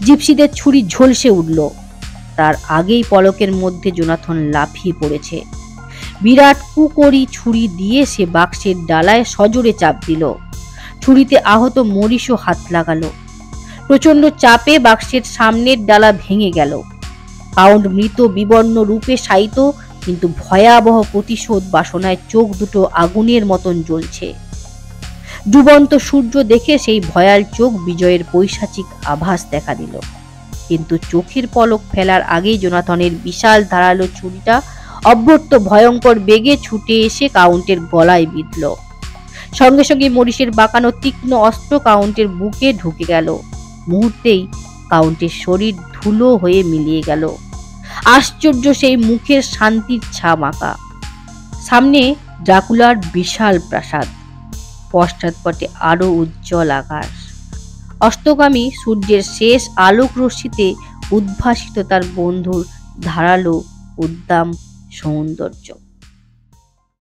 জিপসিদের ছুরি ঝলসে উঠল। তার আগেই পলকের মধ্যে জোনাথন লাফিয়ে পড়েছে। বিরাট কুকরি ছুরি দিয়ে সে বাক্সের ডালায় সজোরে চাপ দিল। ছুরিতে আহত মরিসও হাত লাগালো। প্রচন্ড চাপে বাক্সের সামনের ডালা ভেঙে গেল। কাউন্ট মৃত বিবর্ণ রূপে শায়িত, কিন্তু ভয়াবহ প্রতিশোধ বাসনায় চোখ দুটো আগুনের মতন জ্বলছে। ডুবন্ত সূর্য দেখে সেই ভয়াল চোখ বিজয়ের পৈশাচিক আভাস দেখা দিল। কিন্তু চোখের পলক ফেলার আগেই জোনাথনের বিশাল ধারালো ছুরিটা অভ্যর্থ ভয়ঙ্কর বেগে ছুটে এসে কাউন্টের গলায় বিঁধল। সঙ্গে সঙ্গে মরিসের বাঁকানো তীক্ষ্ণ অস্ত্র কাউন্টের বুকে ঢুকে গেল। মুহূর্তেই কাউন্টের শরীর ধুলো হয়ে মিলিয়ে গেল। আশ্চর্য সেই মুখের শান্তির ছা মাখা। সামনে ড্রাকুলার বিশাল প্রাসাদ, পশ্চাৎপটে আরো উজ্জ্বল আকাশ। অস্তগামী সূর্যের শেষ আলোক রশ্মিতে উদ্ভাসিত তার বন্ধুর ধারালো উদ্দাম সৌন্দর্য।